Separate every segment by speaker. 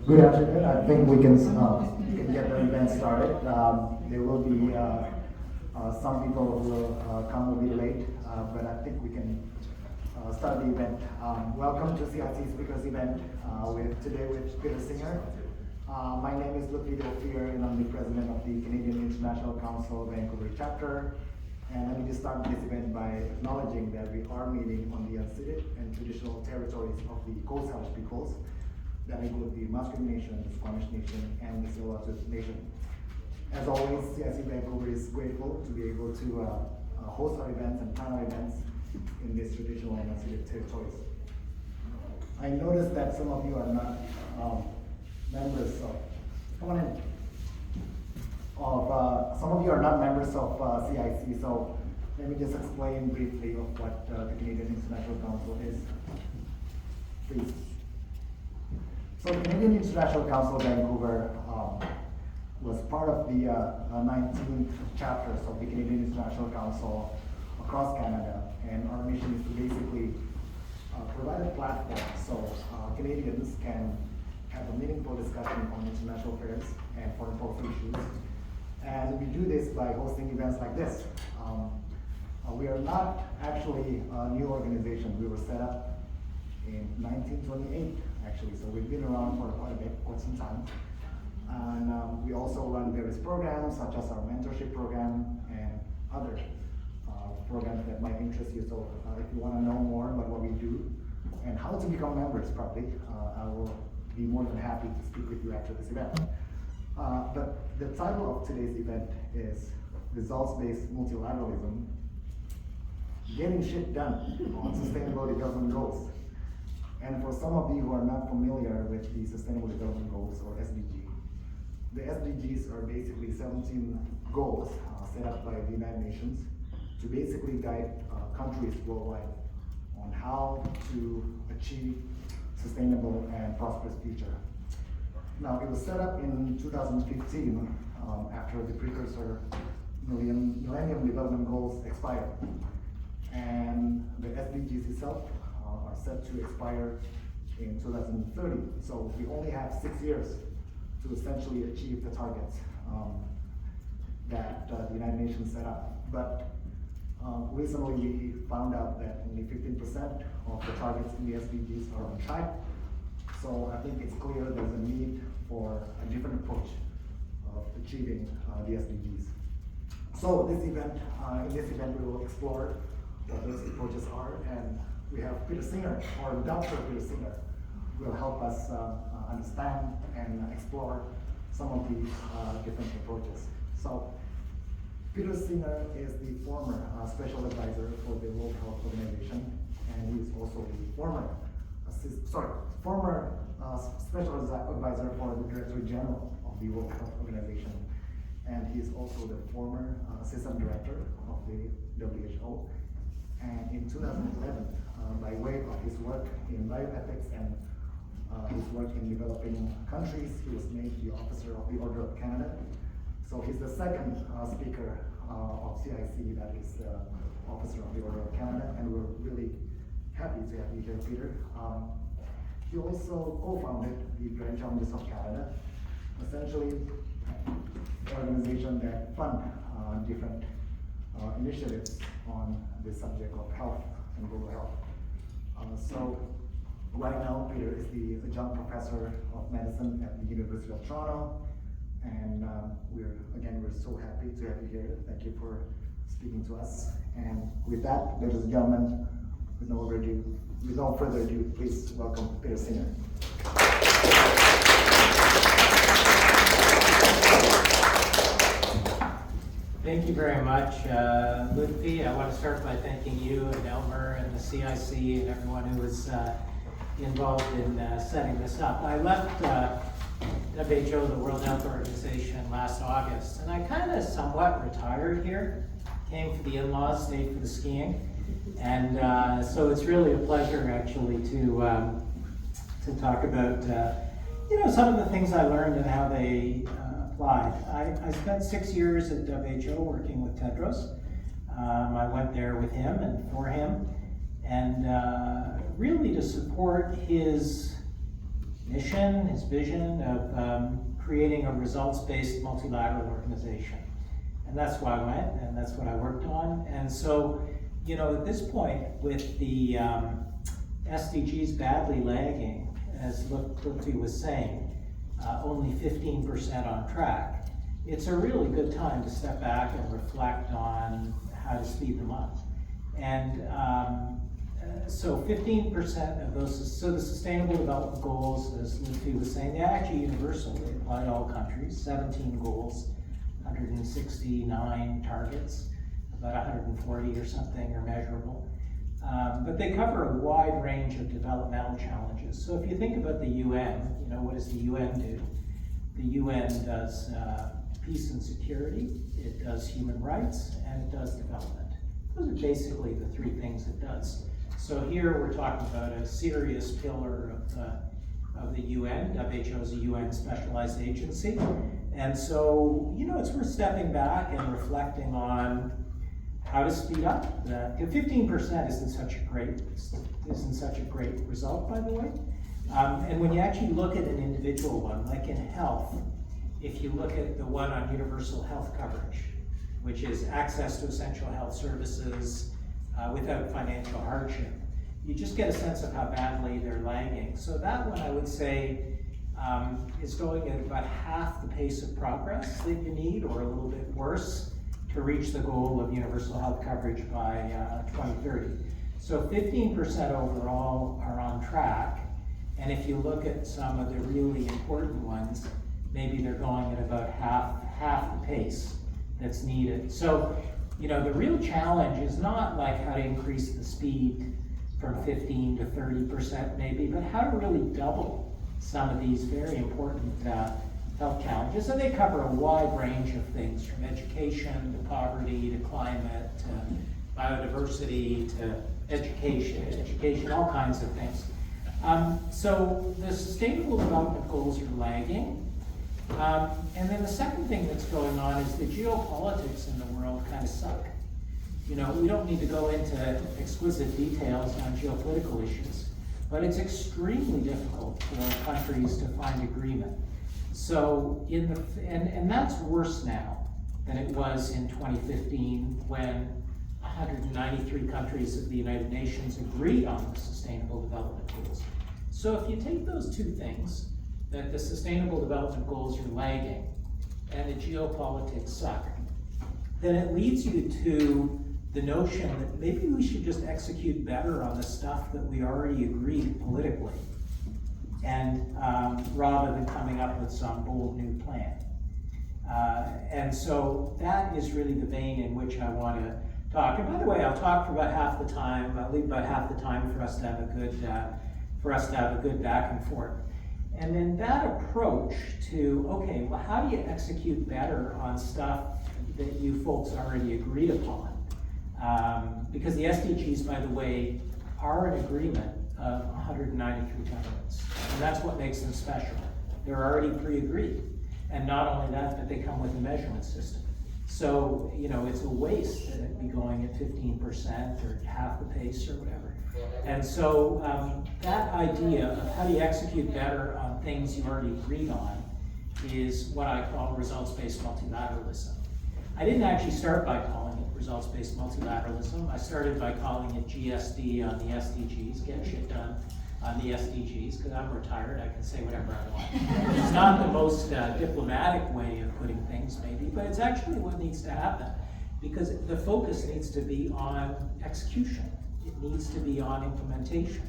Speaker 1: Good afternoon. I think we can get the event started. There will be some people who will come a bit late, but I think we can start the event. Welcome to CIC Speakers event today with Peter Singer. My name is Lupita Ophir, and I'm the president of the Canadian International Council Vancouver chapter. And let me just start this event by acknowledging that we are meeting on the unceded and traditional territories of the Coast Salish peoples that include the Musqueam Nation, the Squamish Nation, and the Tsleil-Waututh Nation. As always, CIC Vancouver is grateful to be able to host our events and plan our events in these traditional and unceded territories. I noticed that some of you are not members of, come on in, some of you are not members of CIC, so let me just explain briefly of what the Canadian International Council is, please. So the Canadian International Council Vancouver was part of the 19th chapters of the Canadian International Council across Canada, and our mission is to basically provide a platform so Canadians can have a meaningful discussion on international affairs and foreign policy issues. And we do this by hosting events like this. We are not actually a new organization. We were set up in 1928, actually, so we've been around for quite some time. And we also run various programs, such as our mentorship program and other programs that might interest you. So if you want to know more about what we do and how to become members, probably, I will be more than happy to speak with you after this event. But the title of today's event is Results-Based Multilateralism, Getting Shit Done on Sustainable Development Goals. And for some of you who are not familiar with the Sustainable Development Goals, or SDG, the SDGs are basically 17 goals set up by the United Nations to basically guide countries worldwide on how to achieve sustainable and prosperous future. Now, it was set up in 2015 after the precursor Millennium Development Goals expired. And the SDGs itself are set to expire in 2030. So we only have 6 years to essentially achieve the targets that the United Nations set up. But recently we found out that only 15% of the targets in the SDGs are on track. So I think it's clear there's a need for a different approach of achieving the SDGs. So this event, in this event, we will explore what those approaches are, and we have Peter Singer, or Dr. Peter Singer, who will help us understand and explore some of these different approaches. So Peter Singer is the former special advisor for the World Health Organization, and he is also the former special advisor for the Director General of the World Health Organization, and he is also the former assistant director of the WHO. And in 2011, by way of his work in bioethics and his work in developing countries, he was made the Officer of the Order of Canada. So he's the second speaker of CIC that is Officer of the Order of Canada, and we're really happy to have you here, Peter. He also co-founded the Grand Challenges of Canada, essentially an organization that fund different initiatives on the subject of health and global health. So right now, Peter is the adjunct professor of medicine at the University of Toronto, and we're so happy to have you here. Thank you for speaking to us. And with that, ladies and gentlemen, with no further ado, please welcome Peter Singer.
Speaker 2: Thank you very much, Ludwig. I want to start by thanking you and Elmer and the CIC and everyone who was involved in setting this up. I left WHO, the World Health Organization, last August, and I kind of somewhat retired here. Came for the in-laws, stayed for the skiing, and so it's really a pleasure actually to talk about some of the things I learned and how they applied. I spent 6 years at WHO working with Tedros. I went there with him and for him, and really to support his mission, his vision of creating a results-based multilateral organization. And that's why I went, and that's what I worked on. And so, you know, at this point, with the SDGs badly lagging, as Lutfi was saying, only 15% on track, it's a really good time to step back and reflect on how to speed them up. And so 15% of those, so the Sustainable Development Goals, as Lutfi was saying, they're actually universal. They apply to all countries, 17 goals, 169 targets, about 140 or something are measurable. But they cover a wide range of developmental challenges. So if you think about the UN, you know, what does the UN do? The UN does peace and security, it does human rights, and it does development. Those are basically the three things it does. So here we're talking about a serious pillar of the UN. WHO is a UN specialized agency. And so, you know, it's worth stepping back and reflecting on how to speed up that. 15% isn't such a great result, by the way. And when you actually look at an individual one, like in health, if you look at the one on universal health coverage, which is access to essential health services without financial hardship, you just get a sense of how badly they're lagging. So that one, I would say, is going at about half the pace of progress that you need, or a little bit worse, to reach the goal of universal health coverage by 2030. So 15% overall are on track, and if you look at some of the really important ones, maybe they're going at about half the pace that's needed. So, you know, the real challenge is not like how to increase the speed from 15 to 30% maybe, but how to really double some of these very important health challenges. And they cover a wide range of things, from education to poverty to climate to biodiversity to education, all kinds of things. So the Sustainable Development Goals are lagging. And then the second thing that's going on is the geopolitics in the world kind of suck. You know, we don't need to go into exquisite details on geopolitical issues, but it's extremely difficult for countries to find agreement. So and that's worse now than it was in 2015, when 193 countries of the United Nations agreed on the Sustainable Development Goals. So if you take those two things, that the Sustainable Development Goals are lagging and the geopolitics suck, then it leads you to the notion that maybe we should just execute better on the stuff that we already agreed politically, and rather than coming up with some bold new plan. And so that is really the vein in which I want to talk. And by the way, I'll talk for about half the time. I'll leave about half the time for us to have a good back and forth. And then that approach to, okay, well, how do you execute better on stuff that you folks already agreed upon? Because the SDGs, by the way, are an agreement of 193 governments. And that's what makes them special. They're already pre-agreed. And not only that, but they come with a measurement system. So, you know, it's a waste that it be going at 15% or half the pace or whatever. And so that idea of how do you execute better on things you already agreed on is what I call results-based multilateralism. I didn't actually start by calling it results-based multilateralism. I started by calling it GSD on the SDGs, get shit done on the SDGs, because I'm retired, I can say whatever I want. It's not the most diplomatic way of putting things, maybe, but it's actually what needs to happen, because the focus needs to be on execution. It needs to be on implementation.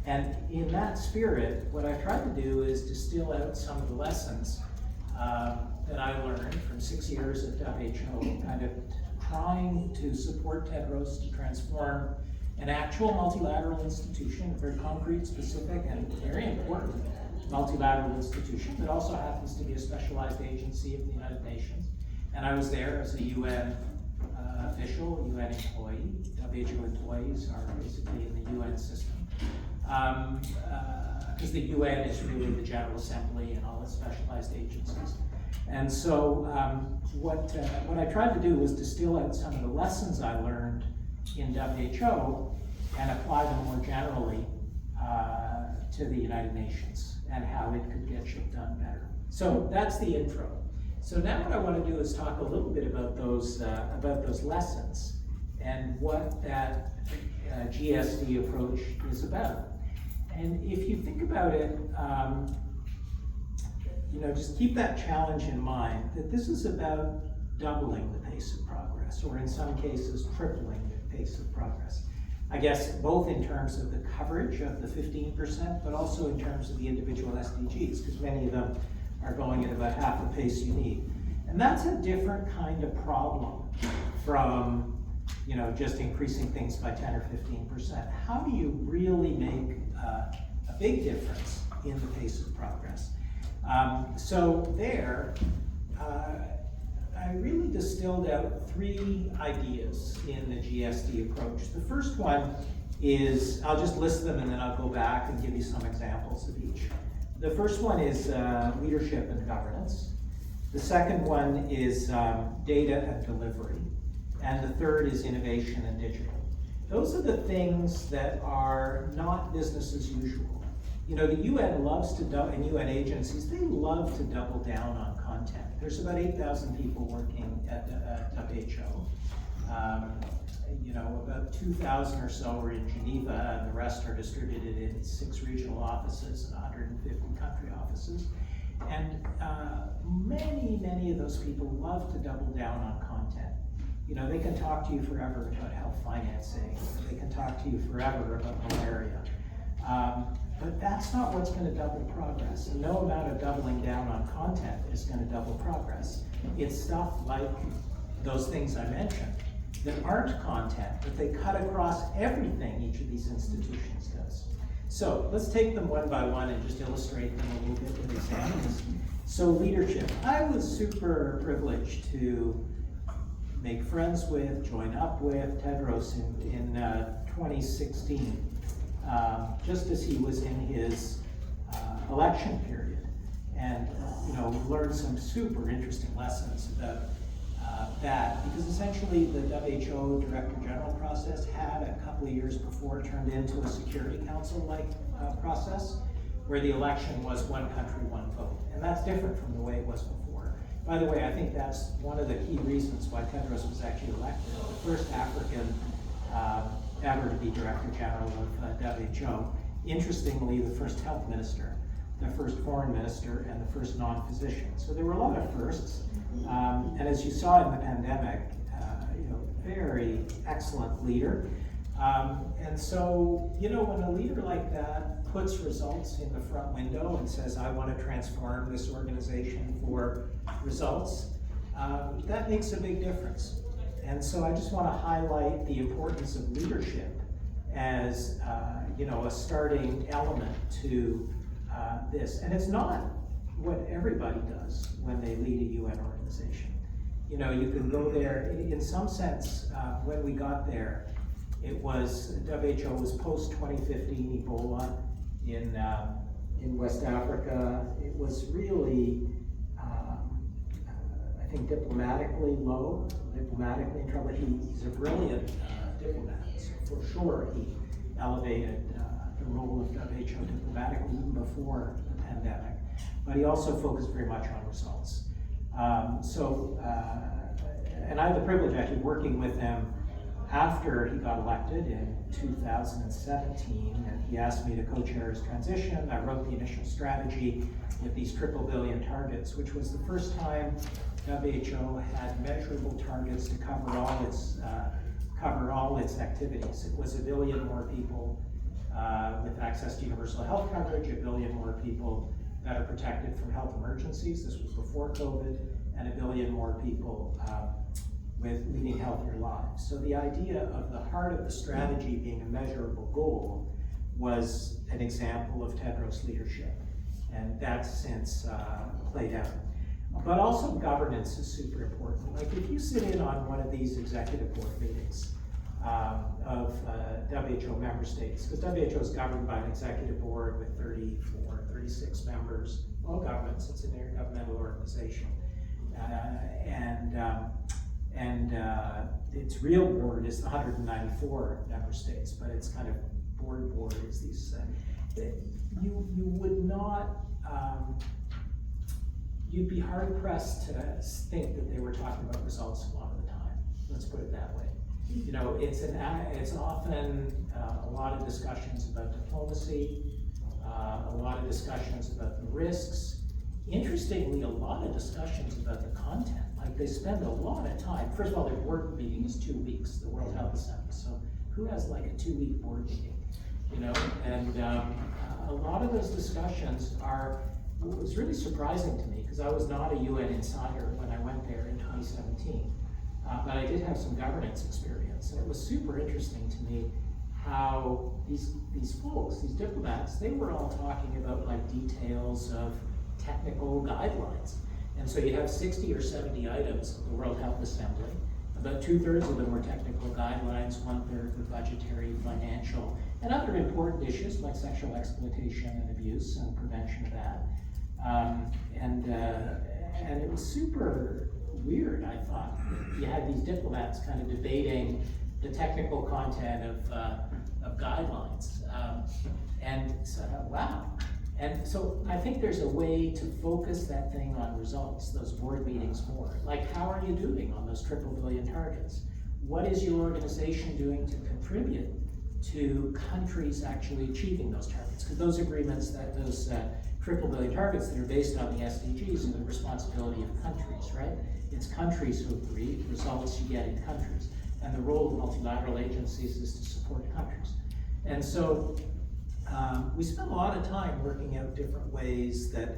Speaker 2: And in that spirit, what I tried to do is distill out some of the lessons that I learned from 6 years at WHO, kind of trying to support Tedros to transform an actual multilateral institution, a very concrete, specific, and very important multilateral institution that also happens to be a specialized agency of the United Nations. And I was there as a UN official, UN employee. WHO employees are basically in the UN system. Because the UN is really the General Assembly and all its specialized agencies. And so what I tried to do was distill out some of the lessons I learned in WHO and apply them more generally to the United Nations and how it could get shit done better. So that's the intro. So now what I want to do is talk a little bit about those lessons and what that GSD approach is about. And if you think about it, just keep that challenge in mind, that this is about doubling the pace of progress, or in some cases, tripling the pace of progress. I guess both in terms of the coverage of the 15%, but also in terms of the individual SDGs, because many of them are going at about half the pace you need. And that's a different kind of problem from just increasing things by 10 or 15%. How do you really make a big difference in the pace of progress? So there, I really distilled out 3 ideas in the GSD approach. The first one is, I'll just list them and then I'll go back and give you some examples of each. The first one is leadership and governance. The second one is data and delivery. And the third is innovation and digital. Those are the things that are not business as usual. The UN loves to, and UN agencies, they love to double down on content. There's about 8,000 people working at WHO. About 2,000 or so are in Geneva, and the rest are distributed in 6 regional offices and 150 country offices. And many of those people love to double down on content. They can talk to you forever about health financing. They can talk to you forever about malaria. But that's not what's going to double progress. And no amount of doubling down on content is going to double progress. It's stuff like those things I mentioned that aren't content, but they cut across everything each of these institutions does. So let's take them one by one and just illustrate them a little bit with examples. So leadership. I was super privileged to make friends with, join up with Tedros in 2016. Just as he was in his election period, and learned some super interesting lessons about that, because essentially the WHO Director General process had a couple of years before turned into a Security Council-like process, where the election was one country, one vote, and that's different from the way it was before. By the way, I think that's one of the key reasons why Tedros was actually elected, the first African ever to be Director General of WHO. Interestingly, the first health minister, the first foreign minister, and the first non-physician. So there were a lot of firsts. And as you saw in the pandemic, very excellent leader. And so, when a leader like that puts results in the front window and says, I want to transform this organization for results, that makes a big difference. And so I just want to highlight the importance of leadership as a starting element to this. And it's not what everybody does when they lead a UN organization. You can go there, in some sense, when we got there, it was, WHO was post-2015 Ebola in West Africa. It was really, I think, diplomatically low, diplomatically in trouble. He's a brilliant diplomat, so for sure he elevated the role of WHO diplomatically even before the pandemic. But he also focused very much on results. And I had the privilege actually working with him after he got elected in 2017, and he asked me to co-chair his transition. I wrote the initial strategy with these triple billion targets, which was the first time WHO had measurable targets to cover all its activities. It was 1 billion more people with access to universal health coverage, 1 billion more people that are protected from health emergencies. This was before COVID, and 1 billion more people with leading healthier lives. So the idea of the heart of the strategy being a measurable goal was an example of Tedros' leadership, and that's since played out. But also governance is super important. Like if you sit in on one of these executive board meetings of WHO member states, because WHO is governed by an executive board with 34, 36 members, all governments, it's an intergovernmental organization. and its real board is the 194 member states, but it's kind of board is these, you would not, you'd be hard pressed to think that they were talking about results a lot of the time. Let's put it that way. You know, it's often a lot of discussions about diplomacy, a lot of discussions about the risks. Interestingly, a lot of discussions about the content. Like they spend a lot of time. First of all, their board meeting is 2 weeks, the World Health Assembly. So who has like a 2-week board meeting? You know, and a lot of those discussions are. It was really surprising to me because I was not a UN insider when I went there in 2017, but I did have some governance experience, and it was super interesting to me how these folks, these diplomats, they were all talking about like details of technical guidelines. And so you have 60 or 70 items of the World Health Assembly. About 2/3 of them were technical guidelines, 1/3 were budgetary, financial, and other important issues like sexual exploitation and abuse and prevention of that. And it was super weird, I thought. You had these diplomats kind of debating the technical content of guidelines. And so, wow. And so I think there's a way to focus that thing on results, those board meetings more. Like, how are you doing on those triple billion targets? What is your organization doing to contribute to countries actually achieving those targets? Because those agreements, those triple billion targets that are based on the SDGs are the responsibility of countries, right? It's countries who agree, results you get in countries. And the role of multilateral agencies is to support countries. And so we spent a lot of time working out different ways that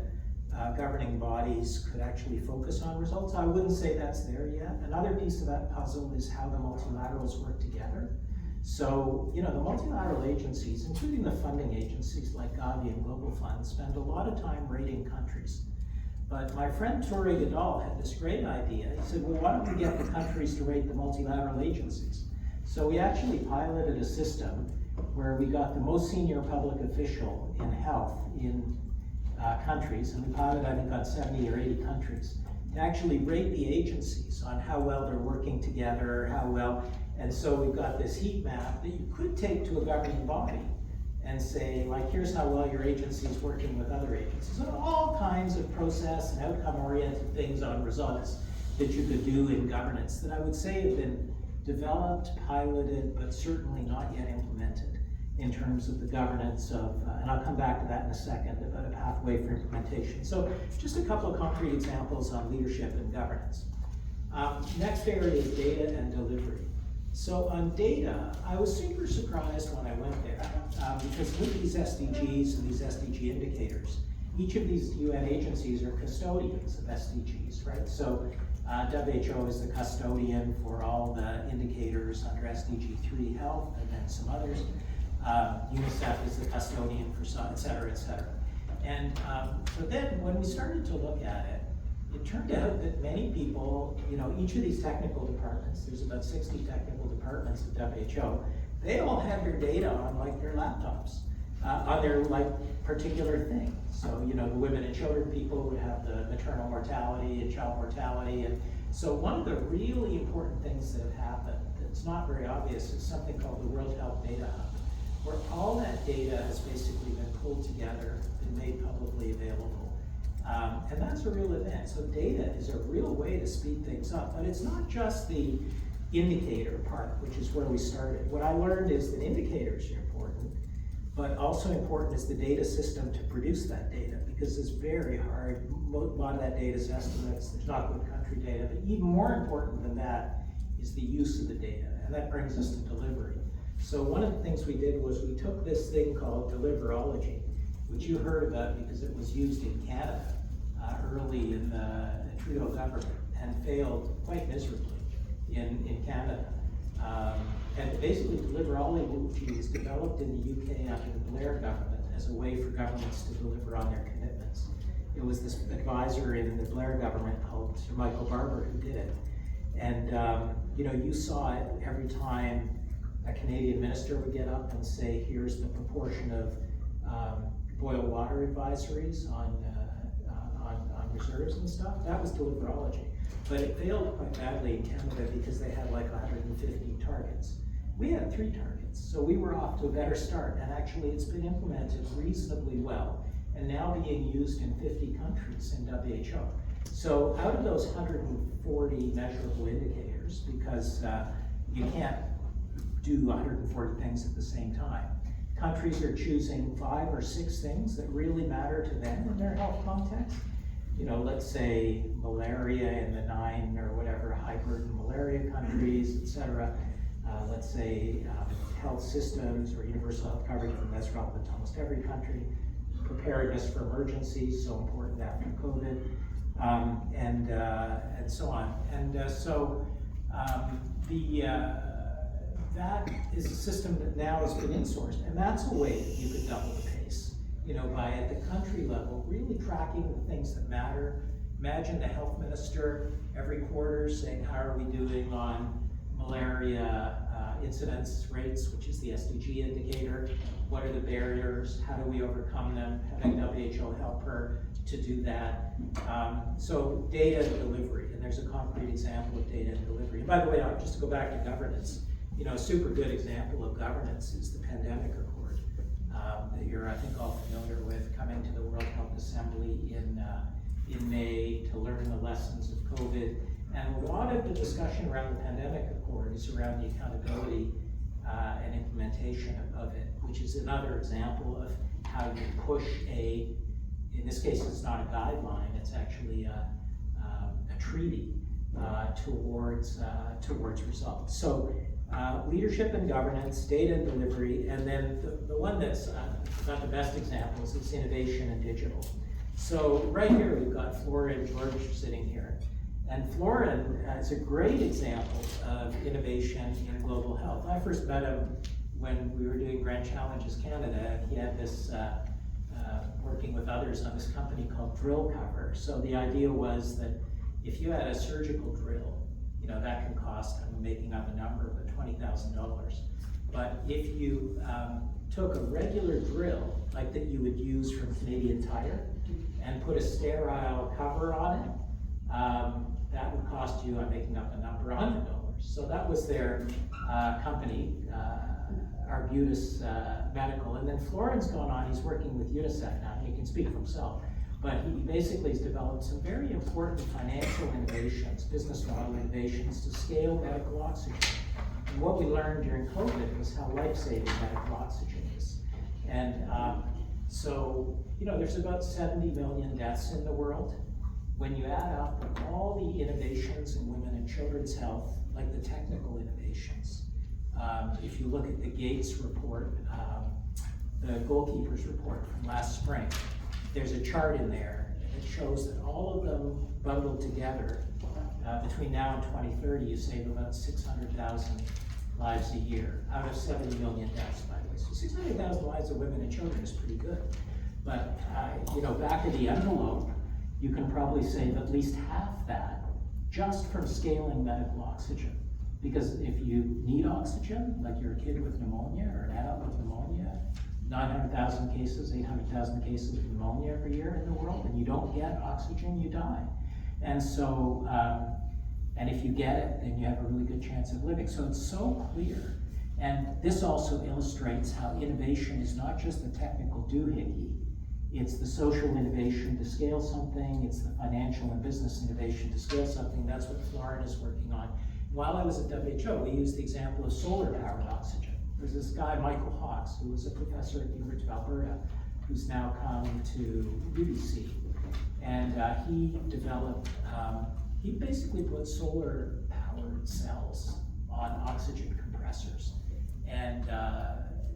Speaker 2: governing bodies could actually focus on results. I wouldn't say that's there yet. Another piece of that puzzle is how the multilaterals work together. So, you know, the multilateral agencies, including the funding agencies like Gavi and Global Fund, spend a lot of time rating countries. But my friend Toure Goodall had this great idea. He said, well, why don't we get the countries to rate the multilateral agencies? So we actually piloted a system where we got the most senior public official in health in countries, and we piloted, I think, on 70 or 80 countries, to actually rate the agencies on how well they're working together, how well. And so we've got this heat map that you could take to a governing body and say, like, here's how well your agency is working with other agencies. And all kinds of process and outcome-oriented things on results that you could do in governance that I would say have been developed, piloted, but certainly not yet implemented in terms of the governance of, and I'll come back to that in a second, about a pathway for implementation. So just a couple of concrete examples on leadership and governance. Next area is data and delivery. So on data, I was super surprised when I went there because with these SDGs and these SDG indicators, each of these UN agencies are custodians of SDGs, right? So WHO is the custodian for all the indicators under SDG 3 health, and then some others. UNICEF is the custodian for some, et cetera, et cetera. And but then when we started to look at it, it turned out that many people, you know, each of these technical departments, there's about 60 technical departments at WHO, they all have their data on like their laptops, on their like particular thing. So, you know, the women and children people would have the maternal mortality and child mortality. And so one of the really important things that have happened that's not very obvious is something called the World Health Data Hub, where all that data has basically been pulled together and made publicly available. And that's a real event. So data is a real way to speed things up, but it's not just the indicator part, which is where we started. What I learned is that indicators are important, but also important is the data system to produce that data, because it's very hard. A lot of that data is estimates. There's not good country data, but even more important than that is the use of the data, and that brings us to delivery. So one of the things we did was we took this thing called deliverology, which you heard about because it was used in Canada early in the Trudeau government and failed quite miserably in Canada. And basically deliverology was developed in the UK under the Blair government as a way for governments to deliver on their commitments. It was this advisor in the Blair government called Sir Michael Barber who did it. And you know, you saw it every time a Canadian minister would get up and say, here's the proportion of boil water advisories on reserves and stuff. That was deliverology. But it failed quite badly in Canada because they had like 150 targets. We had 3 targets, so we were off to a better start, and actually it's been implemented reasonably well, and now being used in 50 countries in WHO. So out of those 140 measurable indicators, because you can't do 140 things at the same time, countries are choosing 5 or 6 things that really matter to them in their health context. You know, let's say malaria in the 9 or whatever high burden malaria countries, etc. Let's say health systems or universal health coverage, and that's relevant to almost every country. Preparedness for emergencies, so important after COVID, and so on. And that is a system that now has been insourced, and that's a way that you could double the pace. You know, by at the country level, really tracking the things that matter. Imagine the health minister every quarter saying, how are we doing on malaria incidence rates, which is the SDG indicator? What are the barriers? How do we overcome them? Having WHO help her to do that. So data delivery, and there's a concrete example of data delivery. And by the way, just to go back to governance, you know, a super good example of governance is the pandemic accord that you're, I think, all familiar with, coming to the World Health Assembly in May to learn the lessons of COVID. And a lot of the discussion around the pandemic accord is around the accountability and implementation of it, which is another example of how you push in this case it's not a guideline, it's actually a treaty towards results. So leadership and governance, data and delivery, and then the one that's got the best examples is innovation and digital. So right here we've got Flora and George sitting here. And Florin is a great example of innovation in global health. I first met him when we were doing Grand Challenges Canada, and he had this, working with others on this company called Drill Cover. So the idea was that if you had a surgical drill, you know, that can cost, I'm making up a number, but $20,000. But if you took a regular drill, like that you would use from Canadian Tire, and put a sterile cover on it, that would cost you, I'm making up a number, $100. So that was their company, Arbutus Medical. And then Florin's gone on, he's working with UNICEF now, he can speak for himself. But he basically has developed some very important financial innovations, business model innovations to scale medical oxygen. And what we learned during COVID was how life-saving medical oxygen is. And so, you know, there's about 70 million deaths in the world. When you add up all the innovations in women and children's health, like the technical innovations, if you look at the Gates report, the goalkeepers report from last spring, there's a chart in there that shows that all of them bundled together, between now and 2030, you save about 600,000 lives a year, out of 70 million deaths, by the way. So 600,000 lives of women and children is pretty good. But, you know, back of the envelope, you can probably save at least half that just from scaling medical oxygen. Because if you need oxygen, like you're a kid with pneumonia or an adult with pneumonia, 900,000 cases, 800,000 cases of pneumonia every year in the world, and you don't get oxygen, you die. And so, and if you get it, then you have a really good chance of living. So it's so clear. And this also illustrates how innovation is not just the technical doohickey, it's the social innovation to scale something, it's the financial and business innovation to scale something. That's what Florin is working on. While I was at WHO, we used the example of solar-powered oxygen. There's this guy, Michael Hawks, who was a professor at the University of Alberta, who's now come to UBC. And he developed, he basically put solar-powered cells on oxygen compressors. And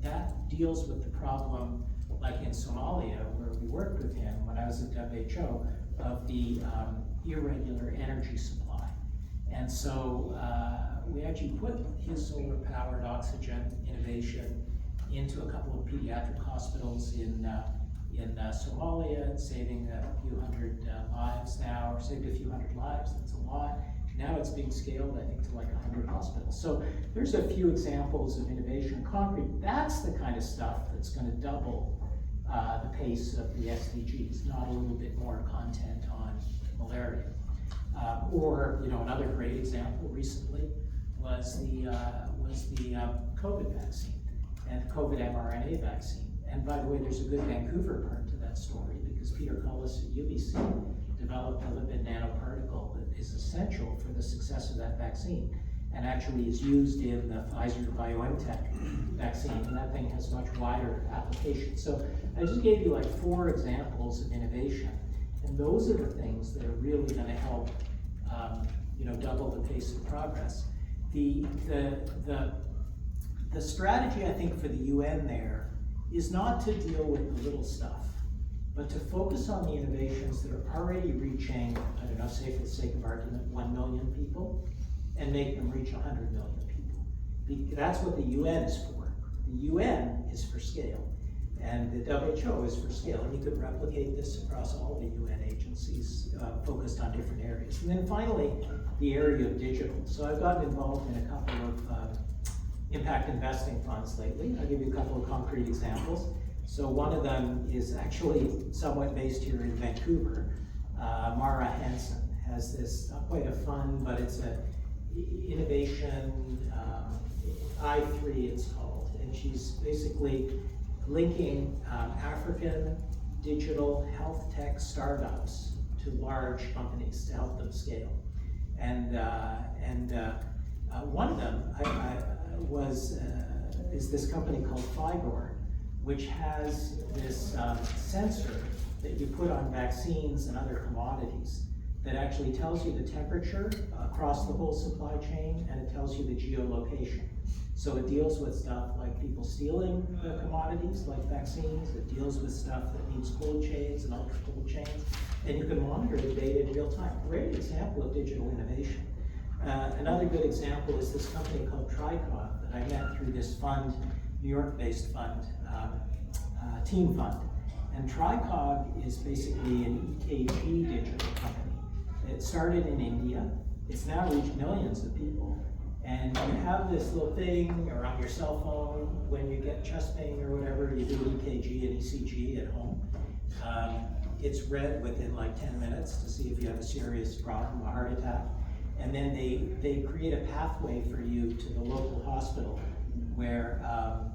Speaker 2: that deals with the problem, like in Somalia, where we worked with him when I was at WHO, of the irregular energy supply. And so we actually put his solar-powered oxygen innovation into a couple of pediatric hospitals in Somalia, saving a few hundred lives now, or saved a few hundred lives, that's a lot. Now it's being scaled, I think, to like 100 hospitals. So there's a few examples of innovation concrete. That's the kind of stuff that's going to double the pace of the SDGs, not a little bit more content on malaria. Or, another great example recently was the COVID vaccine and COVID mRNA vaccine. And by the way, there's a good Vancouver part to that story because Peter Cullis at UBC developed a lipid nanoparticle that is essential for the success of that vaccine and actually is used in the Pfizer-BioNTech vaccine, and that thing has much wider application. So I just gave you like 4 examples of innovation, and those are the things that are really going to help double the pace of progress. The strategy, I think, for the UN there is not to deal with the little stuff, but to focus on the innovations that are already reaching, I don't know, say for the sake of argument, 1 million people, and make them reach 100 million people. That's what the UN is for. The UN is for scale, and the WHO is for scale, and you could replicate this across all the UN agencies focused on different areas. And then finally, the area of digital. So I've gotten involved in a couple of impact investing funds lately. I'll give you a couple of concrete examples. So one of them is actually somewhat based here in Vancouver. Mara Hansen has this, not quite a fund, but it's a innovation, I3 it's called, and she's basically linking African digital health tech startups to large companies to help them scale. And one of them is this company called Figor, which has this sensor that you put on vaccines and other commodities that actually tells you the temperature across the whole supply chain, and it tells you the geolocation. So it deals with stuff like people stealing the commodities, like vaccines. It deals with stuff that needs cold chains and ultra cold chains, and you can monitor the data in real time. Great example of digital innovation. Another good example is this company called Tricog that I met through this fund, New York-based fund, Team Fund. And Tricog is basically an EKG digital company. It started in India. It's now reached millions of people. And you have this little thing around your cell phone when you get chest pain or whatever, you do EKG and ECG at home. It's read within like 10 minutes to see if you have a serious problem, a heart attack. And then they create a pathway for you to the local hospital where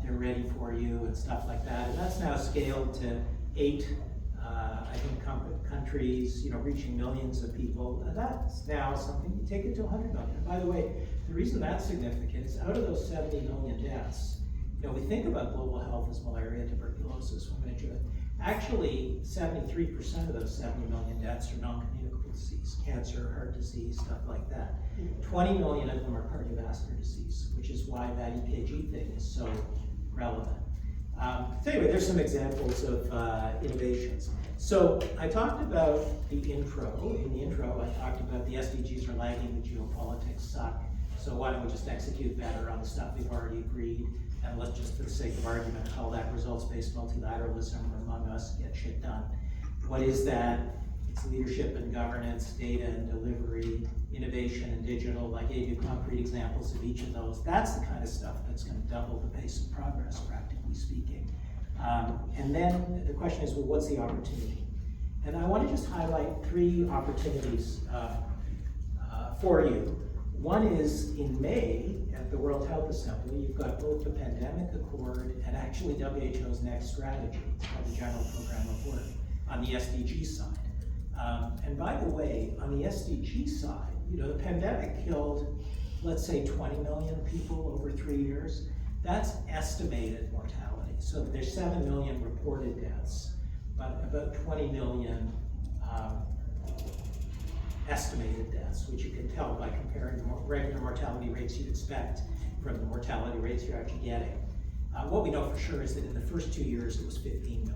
Speaker 2: they're ready for you and stuff like that. And that's now scaled to 8 I think countries, reaching millions of people. And that's now something, you take it to 100 million. And by the way, the reason that's significant is out of those 70 million deaths, we think about global health as malaria, tuberculosis, actually 73% of those 70 million deaths are non-communicable disease, cancer, heart disease, stuff like that. 20 million of them are cardiovascular disease, which is why that EKG thing is so relevant. So anyway, there's some examples of innovations. So I talked about the intro. In the intro, I talked about the SDGs are lagging, the geopolitics suck. So why don't we just execute better on the stuff we've already agreed? And let's just, for the sake of argument, call that results-based multilateralism, or among us, get shit done. What is that? It's leadership and governance, data and delivery, innovation and digital. I gave you concrete examples of each of those. That's the kind of stuff that's going to double the pace of progress, practically speaking. And then the question is, well, what's the opportunity? And I want to just highlight 3 opportunities for you. One is in May at the World Health Assembly, you've got both the Pandemic Accord and actually WHO's next strategy. It's called the General Program of Work on the SDG side. And by the way, on the SDG side, the pandemic killed, let's say, 20 million people over 3 years. That's estimated mortality. So there's 7 million reported deaths, but about 20 million estimated deaths, which you can tell by comparing the regular mortality rates you'd expect from the mortality rates you're actually getting. What we know for sure is that in the first 2 years, it was 15 million.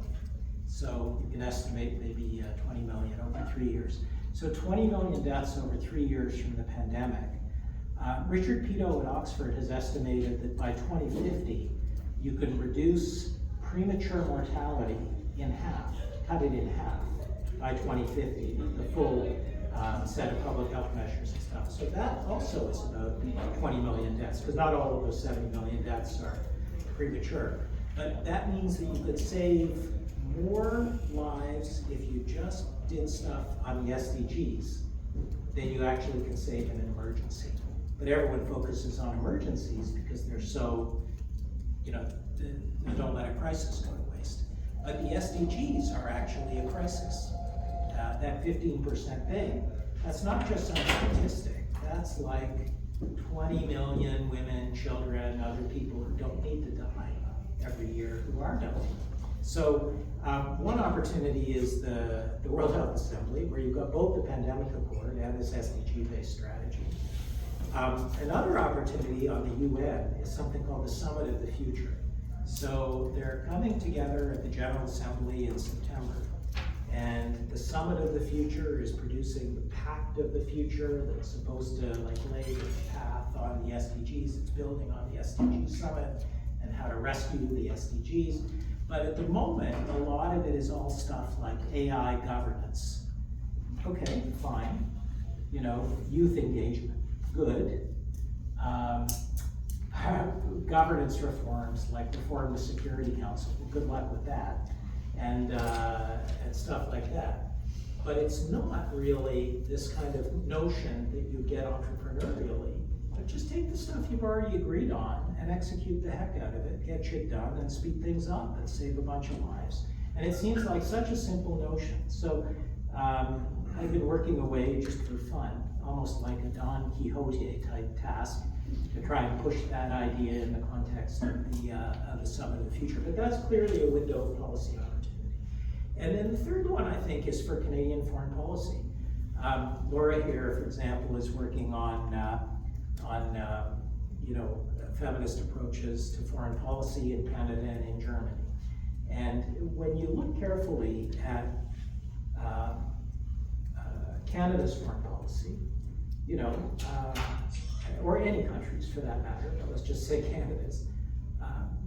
Speaker 2: So you can estimate maybe 20 million over 3 years. So 20 million deaths over 3 years from the pandemic. Richard Pito at Oxford has estimated that by 2050, you could reduce premature mortality in half, cut it in half by 2050, the full set of public health measures and stuff. So that also is about 20 million deaths, because not all of those 70 million deaths are premature. But that means that you could save more lives if you just did stuff on the SDGs then you actually can save in an emergency. But everyone focuses on emergencies because they're so, they don't let a crisis go to waste. But the SDGs are actually a crisis. That 15% thing, that's not just some statistic. That's like 20 million women, children, other people who don't need to die every year who are dying. So one opportunity is the World Health Assembly, where you've got both the pandemic accord and this SDG-based strategy. Another opportunity on the UN is something called the Summit of the Future. So they're coming together at the General Assembly in September. And the Summit of the Future is producing the Pact of the Future that's supposed to lay the path on the SDGs. It's building on the SDG Summit and how to rescue the SDGs. But at the moment, a lot of it is all stuff like AI governance. Okay, fine. Youth engagement, good. Governance reforms, like reform the Security Council, well, good luck with that. And stuff like that. But it's not really this kind of notion that you get entrepreneurially. But just take the stuff you've already agreed on and execute the heck out of it, get shit done, and speed things up and save a bunch of lives. And it seems like such a simple notion. So I've been working away just for fun, almost like a Don Quixote type task, to try and push that idea in the context of the Summit of the Future. But that's clearly a window of policy opportunity. And then the third one, I think, is for Canadian foreign policy. Laura here, for example, is working on feminist approaches to foreign policy in Canada and in Germany. And when you look carefully at Canada's foreign policy, or any countries for that matter, but let's just say Canada's,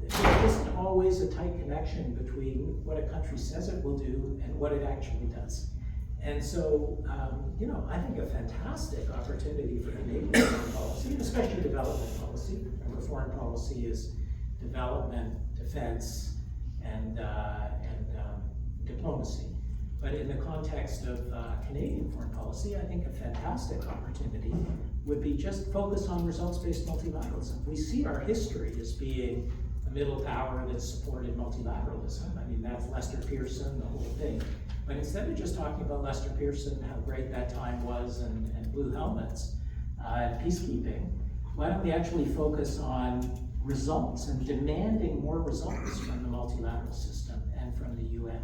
Speaker 2: there isn't always a tight connection between what a country says it will do and what it actually does. And so, I think a fantastic opportunity for Canadian foreign policy, and especially development policy. Remember, foreign policy is development, defense, and diplomacy. But in the context of Canadian foreign policy, I think a fantastic opportunity would be just focus on results-based multilateralism. We see our history as being a middle power that supported multilateralism. I mean, that's Lester Pearson, the whole thing. But instead of just talking about Lester Pearson, how great that time was, and blue helmets, and peacekeeping, why don't we actually focus on results and demanding more results from the multilateral system and from the UN?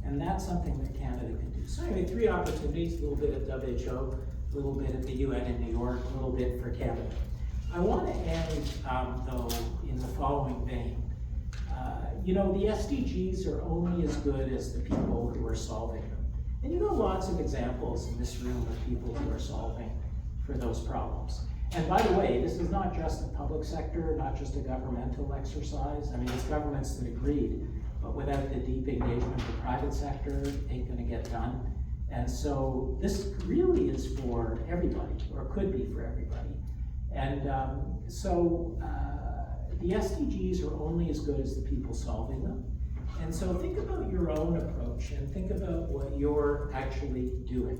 Speaker 2: And that's something that Canada can do. So anyway, three opportunities, a little bit at WHO, a little bit at the UN in New York, a little bit for Canada. I want to end, though, in the following vein. The SDGs are only as good as the people who are solving them. And lots of examples in this room of people who are solving for those problems. And by the way, this is not just the public sector, not just a governmental exercise. I mean, it's governments that agreed, but without the deep engagement of the private sector, it ain't gonna get done. And so this really is for everybody, or could be for everybody. And the SDGs are only as good as the people solving them. And so think about your own approach and think about what you're actually doing.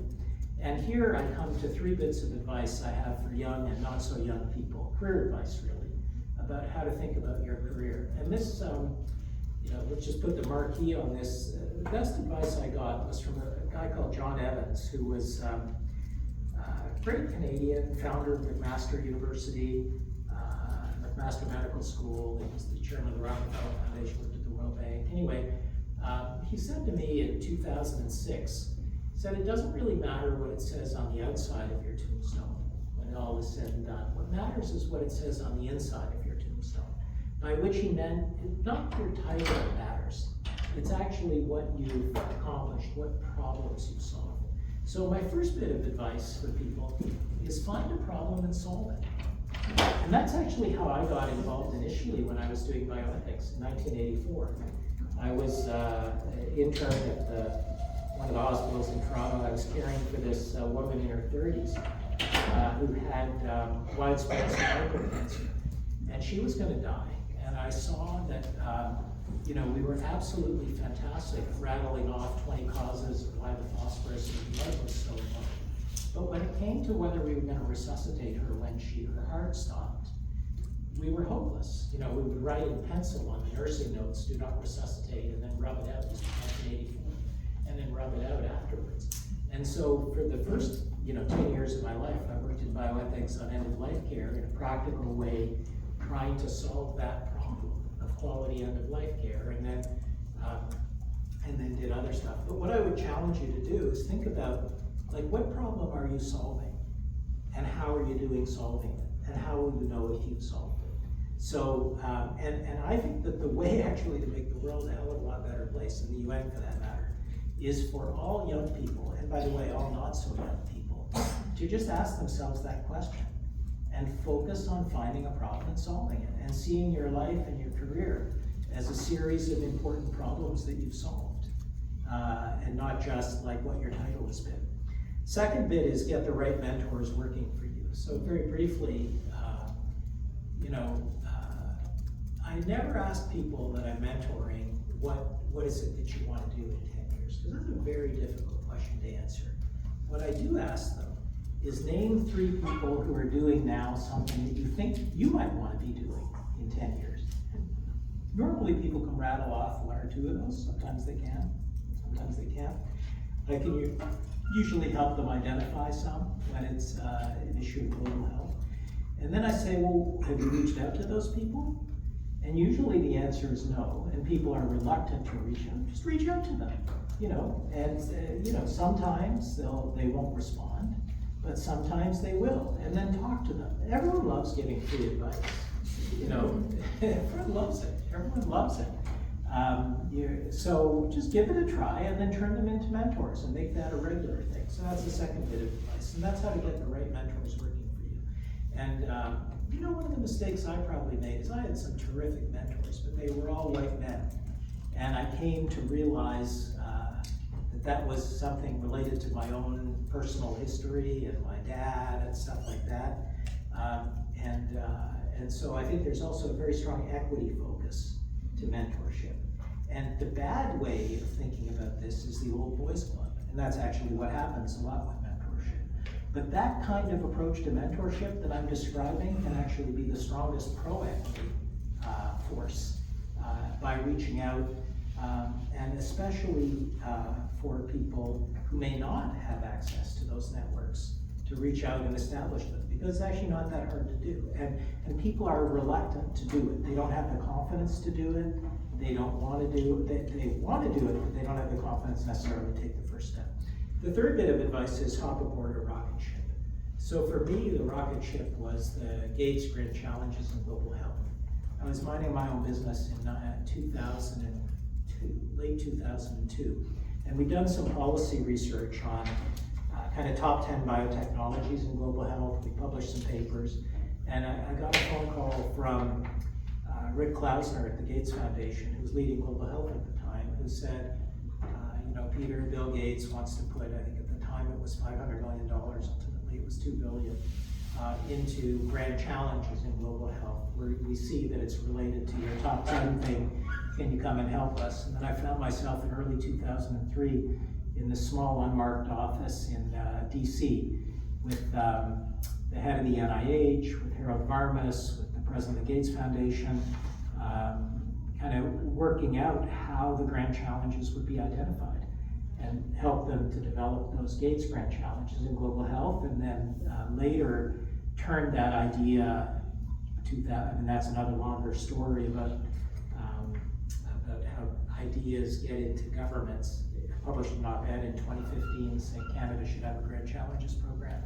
Speaker 2: And here I come to 3 bits of advice I have for young and not so young people, career advice really, about how to think about your career. And this, let's just put the marquee on this. The best advice I got was from a guy called John Evans, who was a great Canadian, founder of McMaster University, McMaster Medical School. He was the chairman of the Rockefeller Foundation, worked at the World Bank. Anyway, he said to me in 2006, he said, it doesn't really matter what it says on the outside of your tombstone when it all is said and done. What matters is what it says on the inside of your tombstone. By which he meant, not your title that matters. It's actually what you've accomplished, what problems you've solved. So my first bit of advice for people is find a problem and solve it. And that's actually how I got involved initially when I was doing bioethics in 1984. I was intern at one of the hospitals in Toronto. I was caring for this woman in her 30s who had widespread cervical cancer. And she was going to die. And I saw that we were absolutely fantastic at rattling off 20 causes of why the phosphorus in the blood was so low. But when it came to whether we were going to resuscitate her when her heart stopped, we were hopeless. You know, we would write in pencil on the nursing notes, "Do not resuscitate," and then rub it out. This was 1984, and then rub it out afterwards. And so for the first, 10 years of my life, I worked in bioethics on end-of-life care in a practical way, trying to solve that problem of quality end-of-life care, and then did other stuff. But what I would challenge you to do is think about, like, what problem are you solving? And how are you doing solving it? And how will you know if you've solved it? So, and I think that the way actually to make the world a hell of a lot better place, and the UN for that matter, is for all young people, and by the way, all not so young people, to just ask themselves that question and focus on finding a problem and solving it, and seeing your life and your career as a series of important problems that you've solved, and not just like what your title has been. Second bit is get the right mentors working for you. So very briefly, I never ask people that I'm mentoring, what is it that you want to do in 10 years? Because that's a very difficult question to answer. What I do ask them is name 3 people who are doing now something that you think you might want to be doing in 10 years. Normally people can rattle off 1 or 2 of those. Sometimes they can, sometimes they can't. I can usually help them identify some when it's an issue of global health. And then I say, well, have you reached out to those people? And usually the answer is no, and people are reluctant to reach out. Just reach out to them, and sometimes they won't respond, but sometimes they will, and then talk to them. Everyone loves giving free advice, everyone loves it, so just give it a try, and then turn them into mentors, and make that a regular thing. So that's the second bit of advice, and that's how to get the right mentors working for you. And one of the mistakes I probably made is I had some terrific mentors, but they were all white men. And I came to realize that was something related to my own personal history and my dad and stuff like that. And so I think there's also a very strong equity focus to mentorship. And the bad way of thinking about this is the old boys club. And that's actually what happens a lot with mentorship. But that kind of approach to mentorship that I'm describing can actually be the strongest pro-equity force by reaching out, and especially for people who may not have access to those networks, to reach out and establish them, because it's actually not that hard to do. And people are reluctant to do it. They don't have the confidence to do it. They don't want to do it. They want to do it, but they don't have the confidence necessarily to take the first step. The third bit of advice is hop aboard a rocket ship. So for me, the rocket ship was the Gates Grand Challenges in Global Health. I was minding my own business in 2002, late 2002, and we'd done some policy research on kind of top 10 biotechnologies in global health. We published some papers, and I got a phone call from Rick Klausner at the Gates Foundation, who was leading global health at the time, who said, Peter, Bill Gates wants to put, I think at the time it was $500 million, ultimately it was $2 billion, into grand challenges in global health, where we see that it's related to your top 10 thing. Can you come and help us? And then I found myself in early 2003 in this small unmarked office in DC with the head of the NIH, with Harold Varmus, with the president of the Gates Foundation, kind of working out how the grand challenges would be identified and help them to develop those Gates grand challenges in global health, and then later turned that idea to that, and that's another longer story about how ideas get into governments. I published an op-ed in 2015 saying Canada should have a grand challenges program,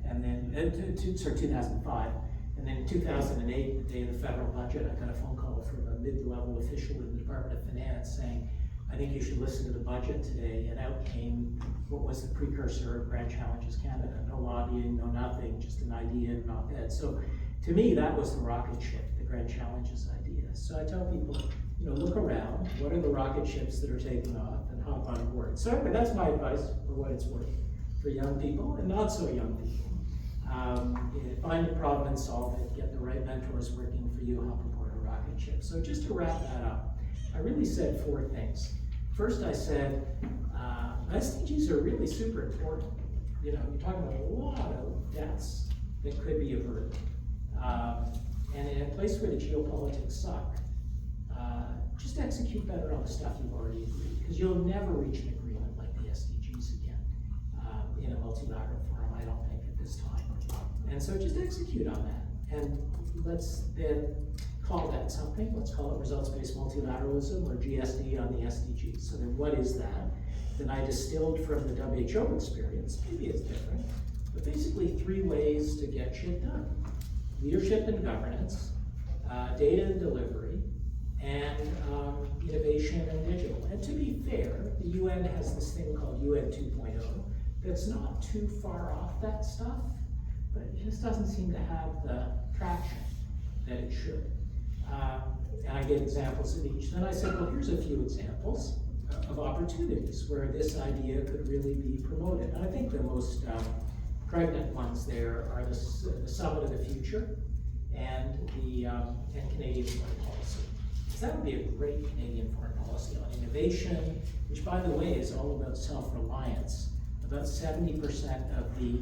Speaker 2: and then 2005. And then in 2008, the day of the federal budget, I got a phone call from a mid-level official in the Department of Finance saying, I think you should listen to the budget today. And out came what was the precursor of Grand Challenges Canada. No lobbying, no nothing, just an idea and an op-ed. So to me, that was the rocket ship, the Grand Challenges idea. So I tell people, look around, what are the rocket ships that are taking off, and hop on board. So anyway, that's my advice for what it's worth for young people and not so young people. Find a problem and solve it, get the right mentors working for you, hop aboard a rocket ship. So just to wrap that up, I really said 4 things. First, I said, SDGs are really super important. you're talking about a lot of deaths that could be averted. And in a place where the geopolitics suck, just execute better on the stuff you've already agreed, because you'll never reach an agreement like the SDGs again in a multilateral forum, I don't think, at this time. And so just execute on that. And let's then call that something. Let's call it results-based multilateralism, or GSD on the SDGs. So then what is that? Then I distilled from the WHO experience, maybe it's different, but basically 3 ways to get shit done. Leadership and governance, data and delivery, and innovation and digital. And to be fair, the UN has this thing called UN 2.0 that's not too far off that stuff, but it just doesn't seem to have the traction that it should. And I gave examples of each. Then I said, well, here's a few examples of opportunities where this idea could really be promoted. And I think the most pregnant ones there are the Summit of the Future and the Canadian foreign policy. So that would be a great Canadian foreign policy on innovation, which, by the way, is all about self-reliance. About 70% of the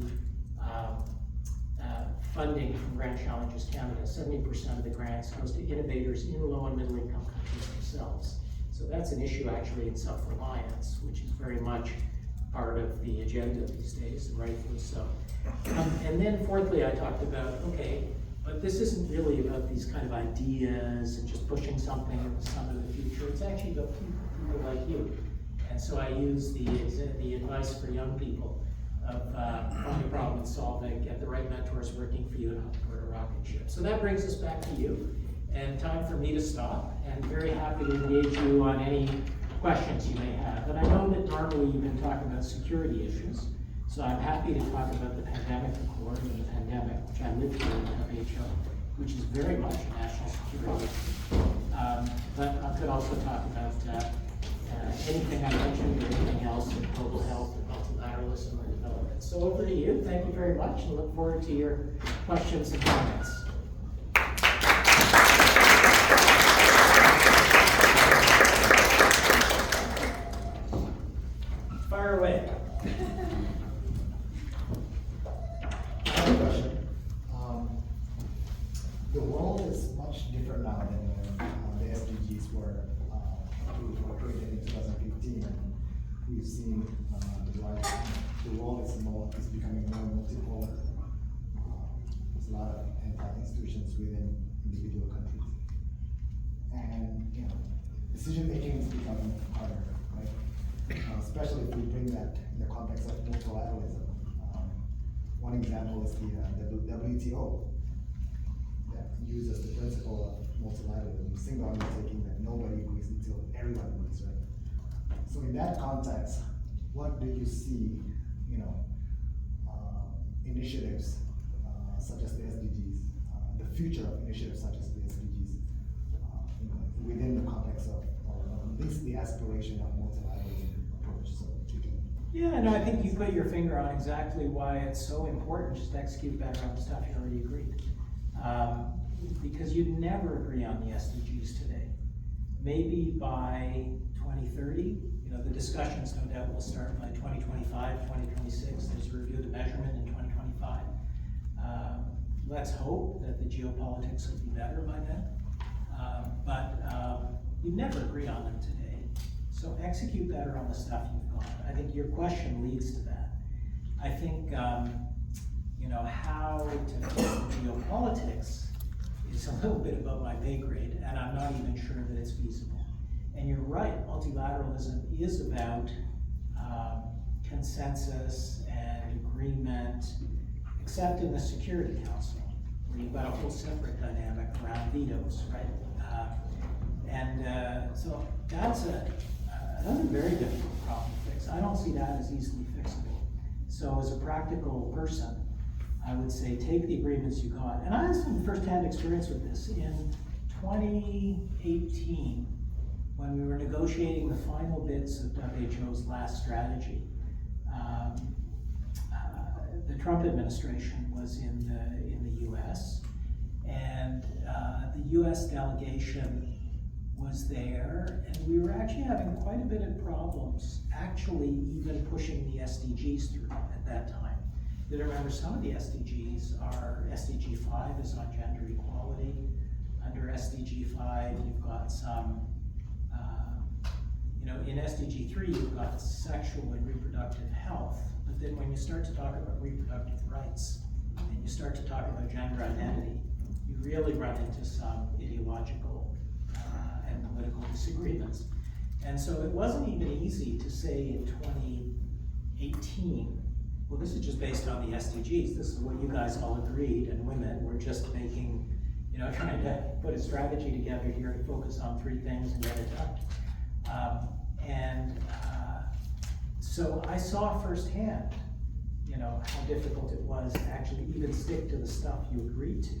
Speaker 2: funding from Grant Challenges Canada, 70% of the grants goes to innovators in low and middle income countries themselves. So that's an issue actually in self-reliance, which is very much part of the agenda these days, and rightfully so. And then fourthly, I talked about, okay, but this isn't really about these kind of ideas and just pushing something at the summit of the future. It's actually about people like you. And so I use the advice for young people of find a problem and solve it, get the right mentors working for you, and upward a rocket ship. So that brings us back to you, and time for me to stop, and very happy to engage you on any questions you may have. And I know that normally you've been talking about security issues, so I'm happy to talk about the pandemic accord and the pandemic, which I lived through in the WHO, which is very much a national security issue. But I could also talk about anything I mentioned or anything else in global health, multilateralism, or development. So over to you. Thank you very much, and look forward to your questions and comments. Fire away.
Speaker 1: I have a question. The world is much different now than when the SDGs were created in 2015. And we've seen the world is becoming more multipolar. There's a lot of anti-institutions within individual countries, and decision making is becoming harder, right? Especially if we bring that in the context of multilateralism. One example is the WTO that uses the principle of multilateralism, single undertaking that nobody agrees until everyone agrees, right? So in that context, what do you see, initiatives such as the SDGs, the future of initiatives such as the SDGs, within the context of, or at least the aspiration of multilateralism approach? So
Speaker 2: yeah, no, I think you put your finger on exactly why it's so important just to execute better on the stuff you already agreed. Because you'd never agree on the SDGs today. Maybe by 2030, the discussions no doubt will start by 2025, 2026. There's a review of the measurement in 2025. Let's hope that the geopolitics will be better by then. But you'd never agree on them today. So execute better on the stuff you've got. I think your question leads to that. I think, how to fix the geopolitics is a little bit above my pay grade, and I'm not even sure that it's feasible. And you're right, multilateralism is about consensus and agreement, except in the Security Council, where you've got a whole separate dynamic around vetoes, right? So that's another very difficult problem to fix. I don't see that as easily fixable. So as a practical person, I would say take the agreements you got. And I had some first-hand experience with this. In 2018, when we were negotiating the final bits of WHO's last strategy, the Trump administration was in the US, and the US delegation was there, and we were actually having quite a bit of problems, actually even pushing the SDGs through at that time. You remember some of the SDGs are, SDG 5 is on gender equality. Under SDG 5, you've got some, in SDG 3, you've got sexual and reproductive health, but then when you start to talk about reproductive rights, and you start to talk about gender identity, you really run into some ideological and political disagreements. And so it wasn't even easy to say in 2018, well, this is just based on the SDGs, this is what you guys all agreed, and women were just making, trying to put a strategy together here to focus on 3 things and get it done. So I saw firsthand, how difficult it was to actually even stick to the stuff you agreed to.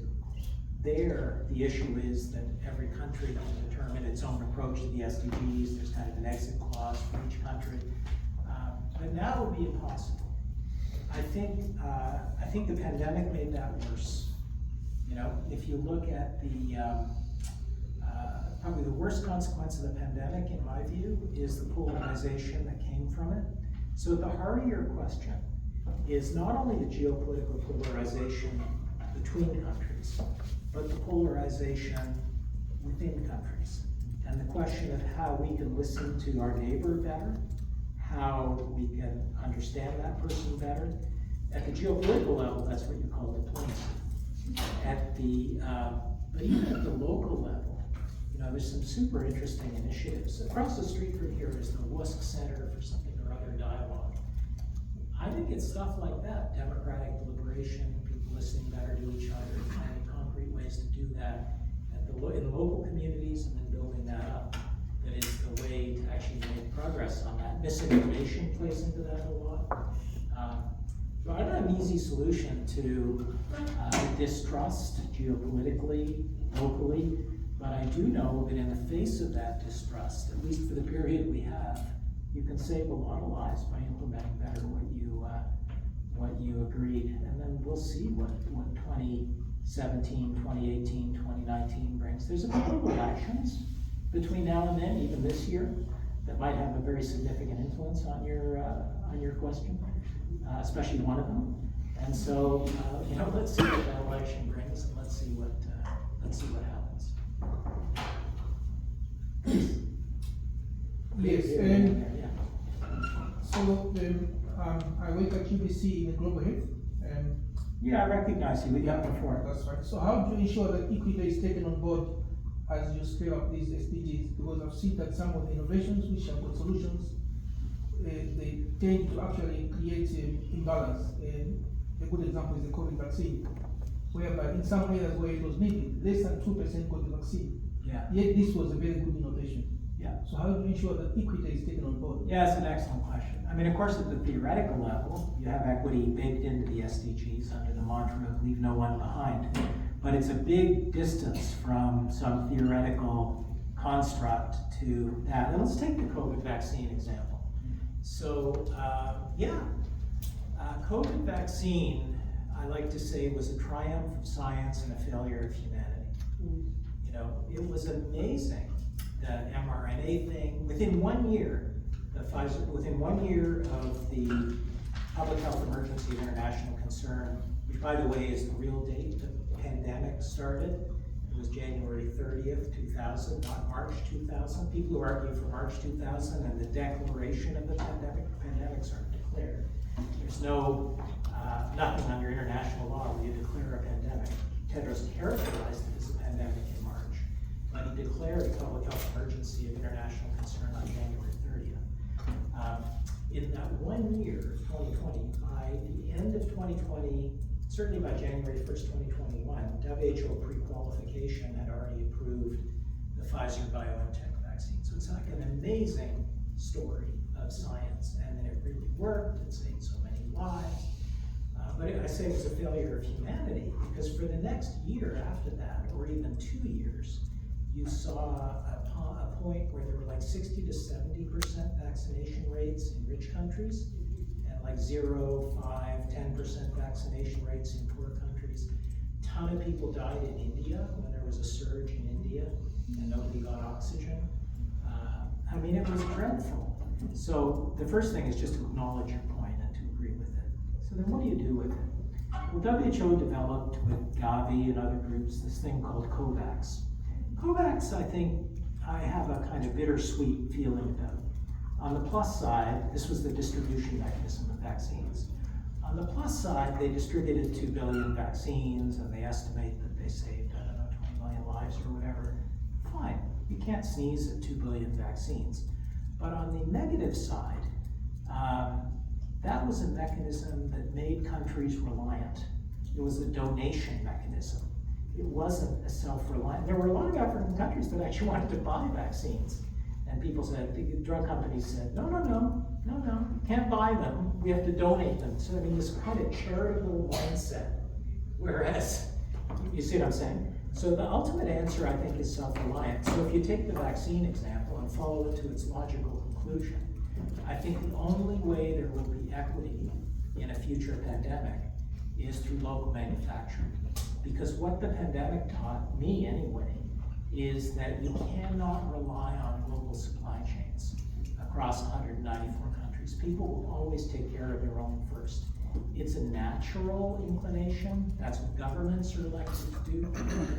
Speaker 2: There, the issue is that every country can determine its own approach to the SDGs. There's kind of an exit clause for each country. But now it would be impossible. I think the pandemic made that worse. If you look at the, probably the worst consequence of the pandemic, in my view, is the polarization that came from it. So at the heart of your question is not only the geopolitical polarization between countries, but the polarization within countries. And the question of how we can listen to our neighbor better, how we can understand that person better. At the geopolitical level, that's what you call diplomacy. But even at the local level, there's some super interesting initiatives. Across the street from here is the WUSC Center for Something or Other Dialogue. I think it's stuff like that, democratic deliberation, people listening better to each other, finding concrete ways to do that in the local communities, and then building that up. That is the way to actually make progress on that. Misinformation plays into that a lot. So I don't have an easy solution to distrust geopolitically, locally, but I do know that in the face of that distrust, at least for the period we have, you can save a lot of lives by implementing better what you agreed. And then we'll see what 2017, 2018, 2019 brings. There's a couple of elections between now and then, even this year, that might have a very significant influence on your question, especially one of them. And so, let's see what that election brings, and let's see what happens.
Speaker 3: Yes, and so I work at UBC in Global Health, and
Speaker 2: yeah, I recognize you. We got before.
Speaker 3: that's right. So how do you ensure that equity is taken on board as you scale up these SDGs? Because I've seen that some of the innovations which have got solutions, they tend to actually create imbalance. And a good example is the COVID vaccine, whereby in some areas where it was needed, less than 2% got the vaccine.
Speaker 2: Yeah.
Speaker 3: Yet this was a very good innovation.
Speaker 2: Yeah.
Speaker 3: So how do you ensure that equity is taken on board?
Speaker 2: Yeah, it's an excellent question. I mean, of course, at the theoretical level, you have equity baked into the SDGs under the mantra of leave no one behind. But it's a big distance from some theoretical construct to that. And let's take the COVID vaccine example. So, COVID vaccine, I like to say, was a triumph of science and a failure of humanity. It was amazing, that mRNA thing. Within 1 year, within 1 year of the public health emergency of international concern, which by the way is the real date that the pandemic started. It was January 30th, 2000, not March 2000. People who argue for March 2000 and the declaration of the pandemics aren't declared. There's nothing under international law where you declare a pandemic. Tedros characterized it as a pandemic in March, but he declared a public health emergency of international concern on January 30th. In that 1 year, 2020, by the end of 2020, certainly by January 1st, 2021, WHO pre-qualification had already approved the Pfizer-BioNTech vaccine. So it's like an amazing story of science, and then it really worked, it saved so many lives. But I say it was a failure of humanity, because for the next year after that, or even 2 years, you saw a point where there were like 60 to 70% vaccination rates in rich countries, and like 0, 5, 10% vaccination rates in poor countries. A ton of people died in India when there was a surge in India. and nobody got oxygen. I mean, it was dreadful. So the first thing is just to acknowledge your point and to agree with it. So then what do you do with it? Well, WHO developed with Gavi and other groups this thing called COVAX. COVAX, I think, I have a kind of bittersweet feeling about. On the plus side, this was the distribution mechanism of vaccines. On the plus side, they distributed 2 billion vaccines, and they estimate that they saved, I don't know, 20 million lives or whatever. Fine, you can't sneeze at 2 billion vaccines. But on the negative side, that was a mechanism that made countries reliant. It was a donation mechanism. It wasn't a self-reliant. There were a lot of African countries that actually wanted to buy vaccines. And people said, the drug companies said, no, you can't buy them. We have to donate them. So I mean, this kind of charitable mindset. Whereas, you see what I'm saying? So the ultimate answer, I think, is self-reliant. So if you take the vaccine example and follow it to its logical conclusion, I think the only way there will be equity in a future pandemic is through local manufacturing. Because what the pandemic taught me anyway is that you cannot rely on global supply chains across 194 countries. People will always take care of their own first. It's a natural inclination. That's what governments are elected to do.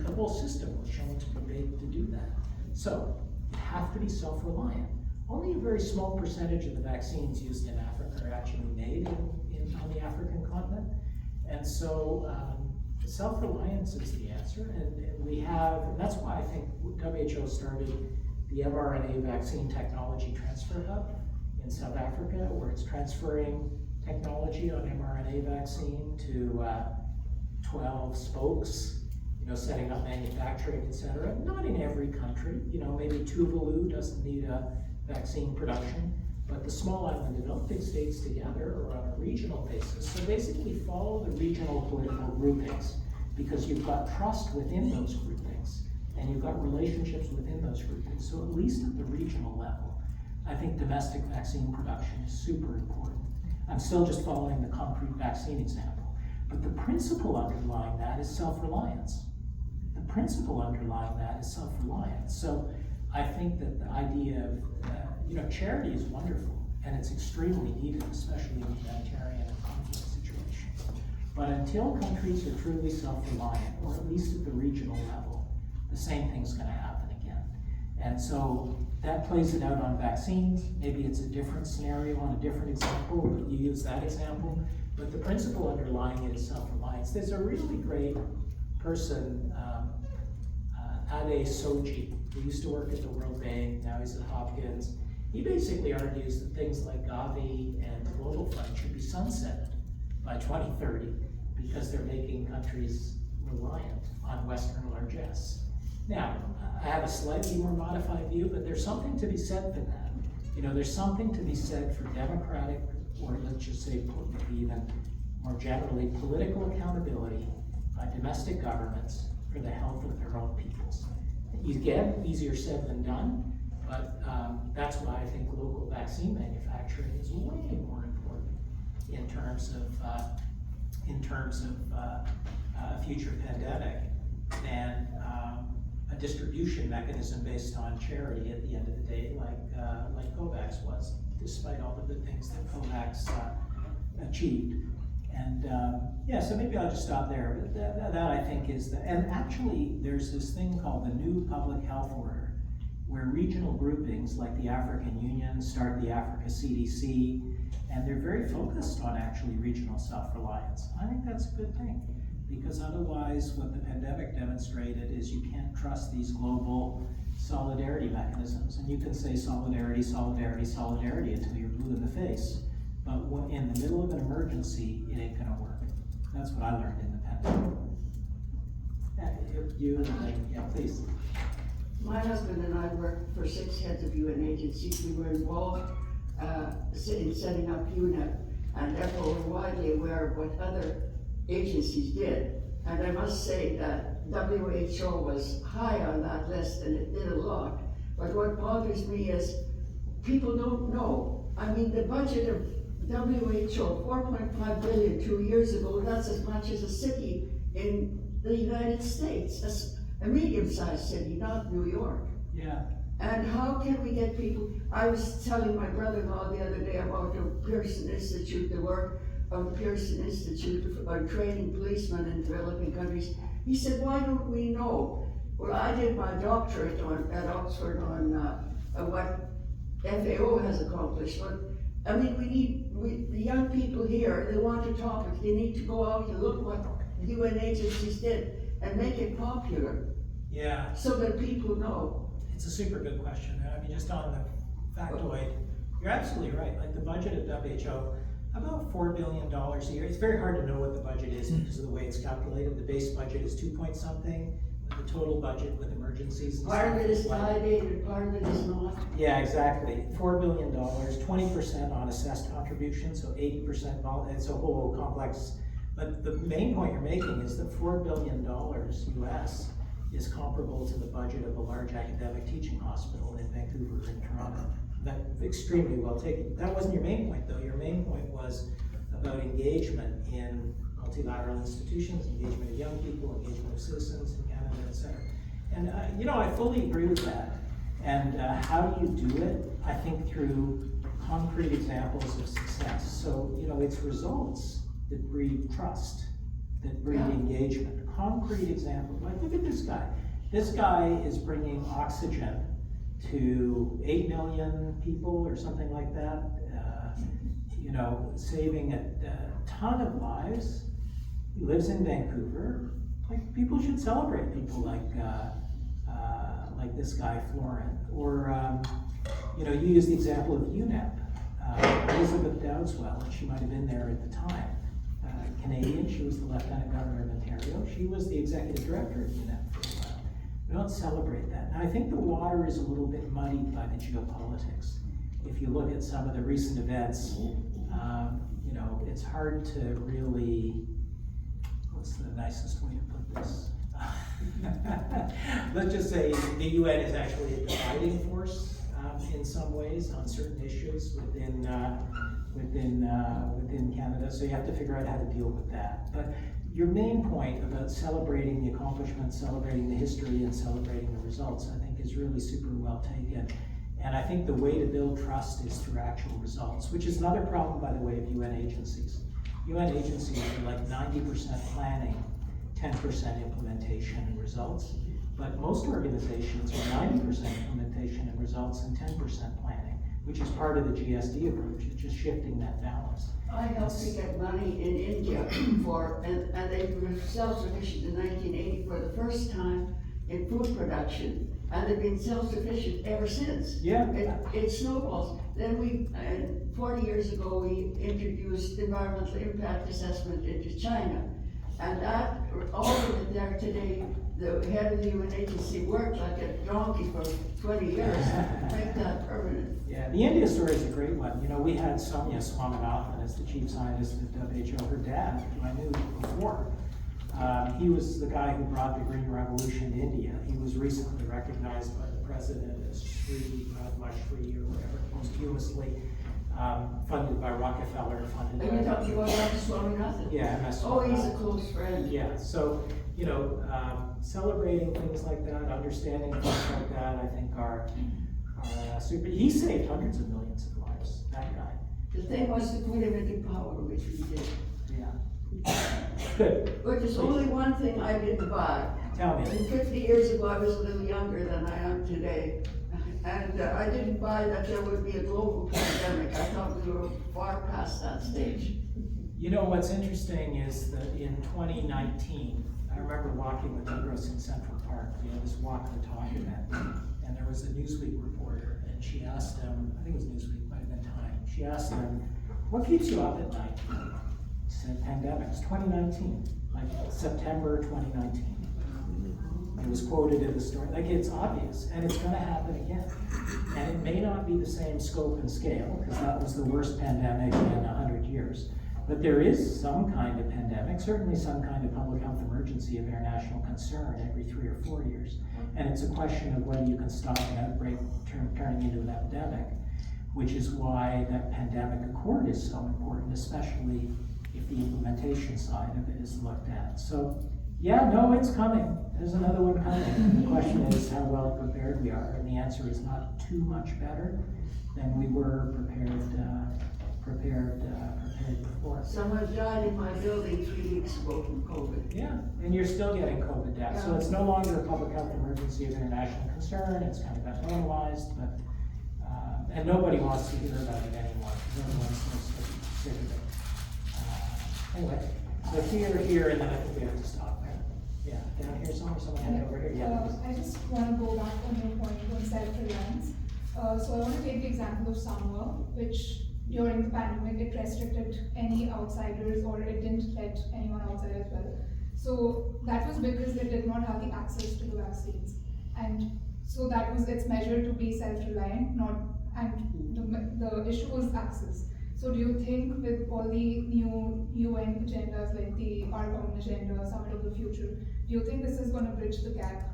Speaker 2: The whole system was shown to be made to do that. So you have to be self-reliant. Only a very small percentage of the vaccines used in Africa are actually made on the African continent. And so self-reliance is the answer. And we have, and that's why I think WHO started the mRNA vaccine technology transfer hub in South Africa, where it's transferring technology on mRNA vaccine to 12 spokes, setting up manufacturing, et cetera. Not in every country, maybe Tuvalu doesn't need a vaccine production, but the small island developing states together or on a regional basis. So basically follow the regional political groupings, because you've got trust within those groupings and you've got relationships within those groupings. So at least at the regional level, I think domestic vaccine production is super important. I'm still just following the concrete vaccine example, but the principle underlying that is self-reliance. The principle underlying that is self-reliance. So I think that the idea of, charity is wonderful and it's extremely needed, especially in humanitarian and conflict situations. But until countries are truly self-reliant, or at least at the regional level, the same thing's gonna happen again. And so that plays it out on vaccines. Maybe it's a different scenario on a different example, but you use that example. But the principle underlying it is self-reliance. There's a really great person, Ade Soji, who used to work at the World Bank, now he's at Hopkins. He basically argues that things like Gavi and the Global Fund should be sunsetted by 2030 because they're making countries reliant on Western largesse. Now, I have a slightly more modified view, but there's something to be said for that. There's something to be said for democratic, or let's just say even more generally, political accountability by domestic governments for the health of their own peoples. Again, easier said than done, but that's why I think local vaccine manufacturing is way more important in terms of a future pandemic than a distribution mechanism based on charity at the end of the day, like COVAX was, despite all the good things that COVAX achieved. And so maybe I'll just stop there. But that I think is and actually there's this thing called the New Public Health Order, where regional groupings like the African Union start the Africa CDC, and they're very focused on actually regional self-reliance. I think that's a good thing, because otherwise what the pandemic demonstrated is you can't trust these global solidarity mechanisms. And you can say solidarity, solidarity, solidarity until you're blue in the face. But in the middle of an emergency, it ain't gonna work. That's what I learned in the pandemic. Please.
Speaker 4: My husband and I worked for 6 heads of UN agencies. We were involved in setting up UNEP, and therefore we're widely aware of what other agencies did. And I must say that WHO was high on that list, and it did a lot. But what bothers me is people don't know. I mean, the budget of WHO, 4.5 billion 2 years ago, that's as much as a city in the United States. a medium-sized city, not New York.
Speaker 2: Yeah.
Speaker 4: And how can we get people, I was telling my brother-in-law the other day about the Pearson Institute, the work of the Pearson Institute on training policemen in developing countries. He said, why don't we know? Well, I did my doctorate at Oxford on what FAO has accomplished. But, I mean, the young people here, they want to talk, they need to go out and look what UN agencies did and make it popular.
Speaker 2: Yeah.
Speaker 4: So that people know.
Speaker 2: It's a super good question. I mean, just on the factoid, you're absolutely right. Like the budget of WHO, about $4 billion a year. It's very hard to know what the budget is because of the way it's calculated. The base budget is 2 point something. The total budget with emergencies. And
Speaker 4: Part of
Speaker 2: stuff
Speaker 4: it is
Speaker 2: like-
Speaker 4: tied in and part of it is not.
Speaker 2: Yeah, exactly. $4 billion, 20% on assessed contributions, so 80% it's a whole complex. But the main point you're making is that $4 billion US is comparable to the budget of a large academic teaching hospital in Vancouver and Toronto. That's extremely well taken. That wasn't your main point though. Your main point was about engagement in multilateral institutions, engagement of young people, engagement of citizens in Canada, et cetera. And you know, I fully agree with that. And how do you do it? I think through concrete examples of success. So, you know, it's results that breed trust, that breed engagement. Concrete example, like look at this guy. This guy is bringing oxygen to 8 million people or something like that, you know, saving a ton of lives. He lives in Vancouver. Like people should celebrate people like this guy, Florent. Or, you know, you use the example of UNEP. Elizabeth Dowdeswell, she might have been there at the time. Canadian, she was the Lieutenant Governor of Ontario. She was the Executive Director of UNEP for a while. We don't celebrate that. And I think the water is a little bit muddied by the geopolitics. If you look at some of the recent events, you know, it's hard to really, what's the nicest way to put this? Let's just say the UN is actually a dividing force in some ways on certain issues within Canada, so you have to figure out how to deal with that. But your main point about celebrating the accomplishments, celebrating the history, and celebrating the results, I think is really super well taken. And I think the way to build trust is through actual results, which is another problem, by the way, of UN agencies. UN agencies are like 90% planning, 10% implementation and results. But most organizations are 90% implementation and results and 10% planning, which is part of the GSD approach. It's just shifting that balance.
Speaker 4: I helped to get money in India for, and they were self-sufficient in 1980 for the first time in food production. And they've been self-sufficient ever since.
Speaker 2: Yeah.
Speaker 4: It snowballs. Then 40 years ago, we introduced environmental impact assessment into China. And that, all of it there today, the head of the UN agency worked like a donkey for 20 years to make that permanent.
Speaker 2: Yeah, the India story is a great one. You know, we had Soumya Swaminathan as the chief scientist at WHO. Her dad, who I knew before, he was the guy who brought the Green Revolution to India. He was recently recognized by the president as Sri, Shri or whatever, posthumously, funded by Rockefeller, funded
Speaker 4: Are you
Speaker 2: by...
Speaker 4: talking about Dr. Swaminathan?
Speaker 2: Yeah, MS
Speaker 4: Oh, he's a
Speaker 2: Swaminathan.
Speaker 4: close friend.
Speaker 2: Yeah, so, you know, celebrating things like that, understanding things like that, I think are super. He saved hundreds of millions of lives, that guy.
Speaker 4: The thing was to put him into power, which we did.
Speaker 2: Yeah. Good.
Speaker 4: But there's only one thing I didn't buy.
Speaker 2: Tell me.
Speaker 4: And 50 years ago, I was a little younger than I am today. And I didn't buy that there would be a global pandemic. I thought we were far past that stage.
Speaker 2: You know, what's interesting is that in 2019, I remember walking with Negros in Central Park. We had this walk the talk event, and there was a Newsweek reporter, and she asked him, I think it was Newsweek, might have been Time, she asked him, what keeps you up at night? He said, pandemics, 2019, like September 2019. It was quoted in the story, like it's obvious, and it's gonna happen again. And it may not be the same scope and scale, because that was the worst pandemic in 100 years. But there is some kind of pandemic, certainly some kind of public health emergency of international concern every 3 or 4 years. And it's a question of whether you can stop an outbreak turning into an epidemic, which is why that pandemic accord is so important, especially if the implementation side of it is looked at. So Yeah, no, it's coming. There's another one coming. The question is how well prepared we are, and the answer is not too much better than we were prepared before.
Speaker 4: Someone died in my building 3 weeks ago from COVID.
Speaker 2: Yeah, and you're still getting COVID deaths, so
Speaker 4: Yeah.
Speaker 2: it's no longer a public health emergency of international concern. It's kind of got normalized, but and nobody wants to hear about it anymore. Everyone's so sick of it. Anyway, so here, and then I think we have to stop there. Yeah, down here somewhere, someone had it over here. Yeah.
Speaker 5: I just want to go back on your point on self-reliance. So I want to take the example of Samoa, which during the pandemic it restricted any outsiders, or it didn't let anyone outside as well. So that was because it did not have the access to the vaccines, and so that was its measure to be self-reliant, and the issue was access. So do you think with all the new UN agendas like the Our Common Agenda, Summit of the Future, do you think this is going to bridge the gap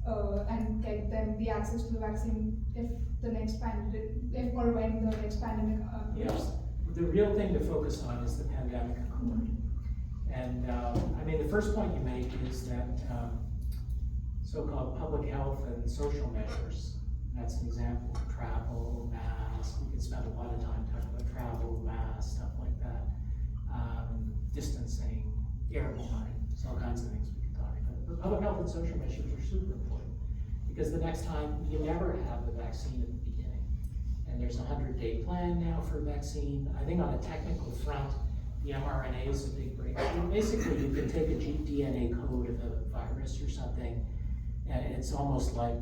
Speaker 5: and get them the access to the vaccine if the next pandemic, if or when the next pandemic
Speaker 2: Yes,
Speaker 5: occurs?
Speaker 2: the real thing to focus on is the pandemic accord. And I mean, the first point you make is that so-called public health and social measures. That's an example of travel, masks. We could spend a lot of time talking about travel, masks, stuff like that. Distancing, airborne, so all kinds of things we can talk about. But public health and social measures are super important because the next time you never have the vaccine at the beginning. And there's a 100-day plan now for a vaccine. I think on a technical front, the mRNA is a big breakthrough. Basically, you can take a DNA code of a virus or something, and it's almost like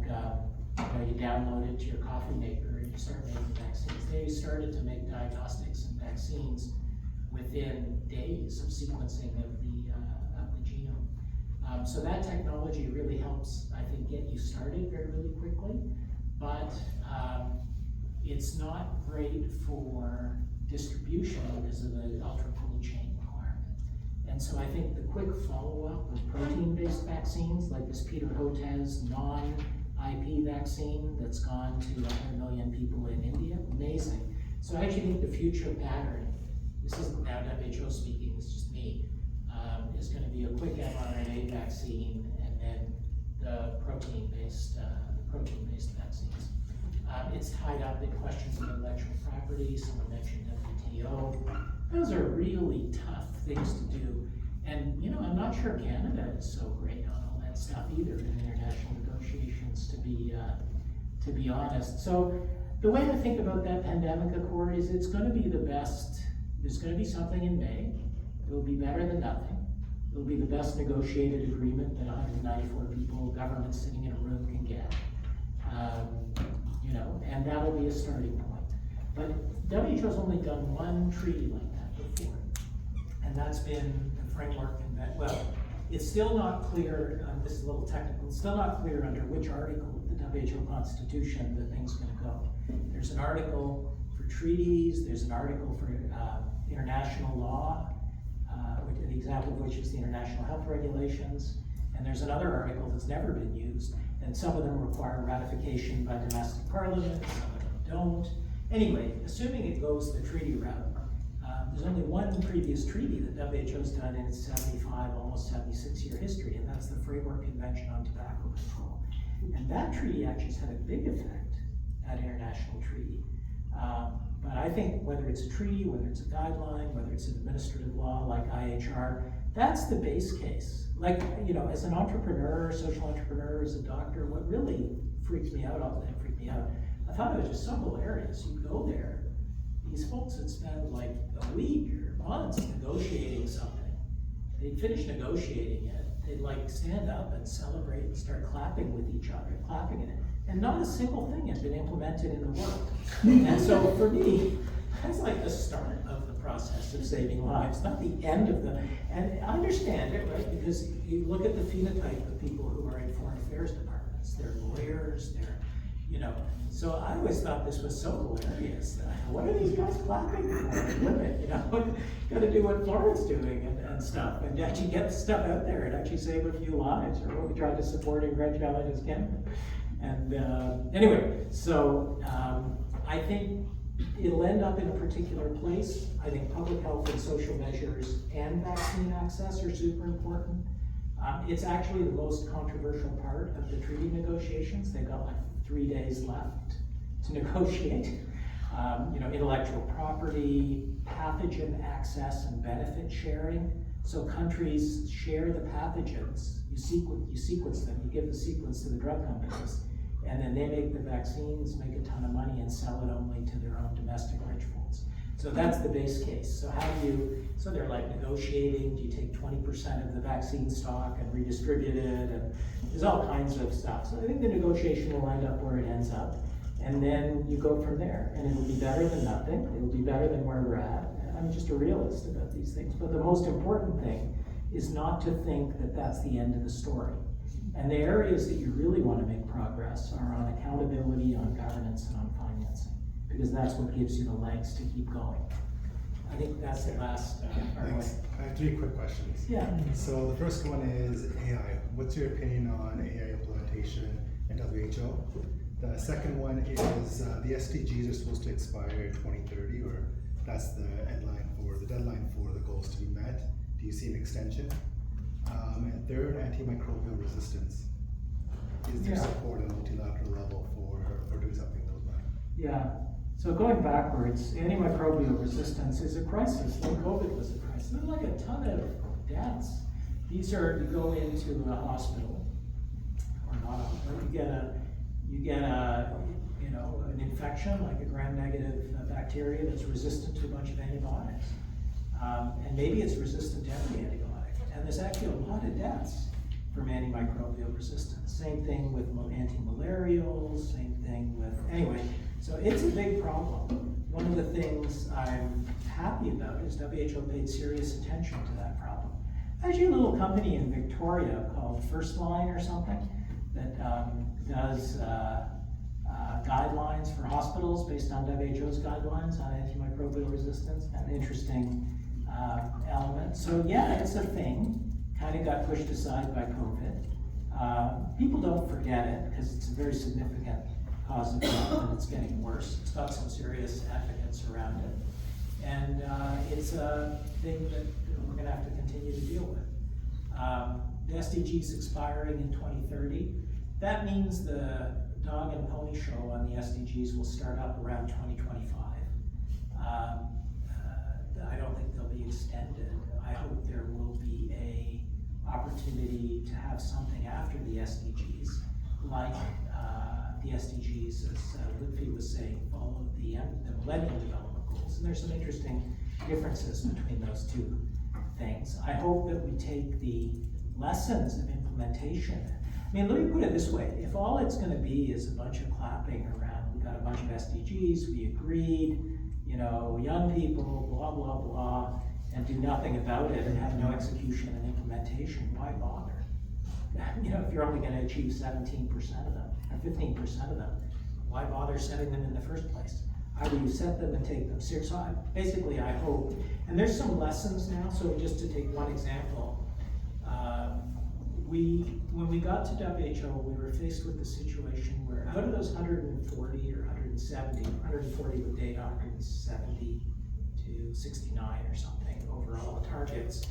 Speaker 2: you download it to your coffee maker and you start making vaccines. They started to make diagnostics and vaccines within days of sequencing of the genome. So that technology really helps, I think, get you started really quickly, but it's not great for distribution because of the ultra cold chain requirement. And so I think the quick follow-up with protein-based vaccines, like this Peter Hotez non-IP vaccine that's gone to 100 million people in India, amazing. So I actually think the future pattern, this isn't now WHO speaking, it's just me, is going to be a quick mRNA vaccine and then the protein-based vaccines. It's tied up in questions of intellectual property. Someone mentioned WTO. Those are really tough things to do. And, I'm not sure Canada is so great on all that stuff either in international negotiations, to be honest. So the way to think about that pandemic accord is it's going to be the best. There's going to be something in May. It will be better than nothing. It will be the best negotiated agreement that 194 people, government sitting in a room can get. And that'll be a starting point. But WHO's only done one treaty like that before, and that's been the framework. It's still not clear. This is a little technical. It's still not clear under which article of the WHO Constitution the thing's going to go. There's an article for treaties. There's an article for international law, the example of which is the International Health Regulations. And there's another article that's never been used, and some of them require ratification by domestic parliaments, some of them don't. Anyway, assuming it goes the treaty route, there's only one previous treaty that WHO's done in its 75, almost 76-year history, and that's the Framework Convention on Tobacco Control. And that treaty actually has had a big effect at international treaty. But I think whether it's a treaty, whether it's a guideline, whether it's an administrative law like IHR, that's the base case. Like, as an entrepreneur, social entrepreneur, as a doctor, what really freaks me out, I thought it was just so hilarious. You go there, these folks would spend like a week or months negotiating something. They'd finish negotiating it, they'd like stand up and celebrate and start clapping with each other, clapping it. And not a single thing had been implemented in the world. And so for me, that's like the start of the process of saving lives, not the end of them. And I understand it, right? Because you look at the phenotype of people who are in foreign affairs departments. They're lawyers, so I always thought this was so hilarious. What are these guys clapping for? Women, got to do what Florence doing and stuff, and actually get stuff out there and actually save a few lives, or what we tried to support in Grand Challenges Canada. And anyway, so I think it'll end up in a particular place. I think public health and social measures and vaccine access are super important. It's actually the most controversial part of the treaty negotiations. They've got like 3 days left to negotiate. Intellectual property, pathogen access and benefit sharing. So countries share the pathogens, you sequence them, you give the sequence to the drug companies, and then they make the vaccines, make a ton of money, and sell it only to their own domestic rich folks. So that's the base case. So so they're like negotiating, do you take 20% of the vaccine stock and redistribute it, and there's all kinds of stuff. So I think the negotiation will end up where it ends up, and then you go from there, and it'll be better than nothing, it'll be better than where we're at. I'm just a realist about these things, but the most important thing is not to think that that's the end of the story. And the areas that you really want to make progress are on accountability, on governance, and on financing, because that's what gives you the legs to keep going. I think that's the last part.
Speaker 6: Thanks. I have 3 quick questions.
Speaker 2: Yeah.
Speaker 6: So the first one is AI. What's your opinion on AI implementation in WHO? The second one is the SDGs are supposed to expire in 2030, or that's the deadline for the goals to be met. Do you see an extension? And third, antimicrobial resistance. Is there support at a multilateral level for doing something like that?
Speaker 2: Yeah. So going backwards, antimicrobial resistance is a crisis, like COVID was a crisis. There's like a ton of deaths. These are, you go into a hospital, or not, but you get an infection, like a gram-negative bacteria that's resistant to a bunch of antibiotics. And maybe it's resistant to every antibiotic. And there's actually a lot of deaths from antimicrobial resistance. Same thing with antimalarials, same thing with, anyway, so it's a big problem. One of the things I'm happy about is WHO paid serious attention to that problem. Actually, a little company in Victoria called First Line or something that does guidelines for hospitals based on WHO's guidelines on antimicrobial resistance. An interesting element. So yeah, it's a thing. Kind of got pushed aside by COVID. People don't forget it because it's a very significant cause of death and it's getting worse. It's got some serious advocates around it. And it's a thing that we're going to have to continue to deal with. The SDGs expiring in 2030. That means the dog and pony show on the SDGs will start up around 2025. I don't think they'll be extended. I hope there will be a opportunity to have something after the SDGs, like the SDGs, as Lutfi was saying, follow the Millennium Development Goals. And there's some interesting differences between those two things. I hope that we take the lessons of implementation. I mean, let me put it this way. If all it's going to be is a bunch of clapping around, we got a bunch of SDGs, we agreed, young people, blah, blah, blah, and do nothing about it and have no execution and implementation, why bother? If you're only going to achieve 17% of them, or 15% of them, why bother setting them in the first place? Either you set them and take them seriously. Basically, I hope, and there's some lessons now, so just to take one example, when we got to WHO, we were faced with the situation where out of those 140 or 170, 140 with data, 170 to 69 or something overall targets,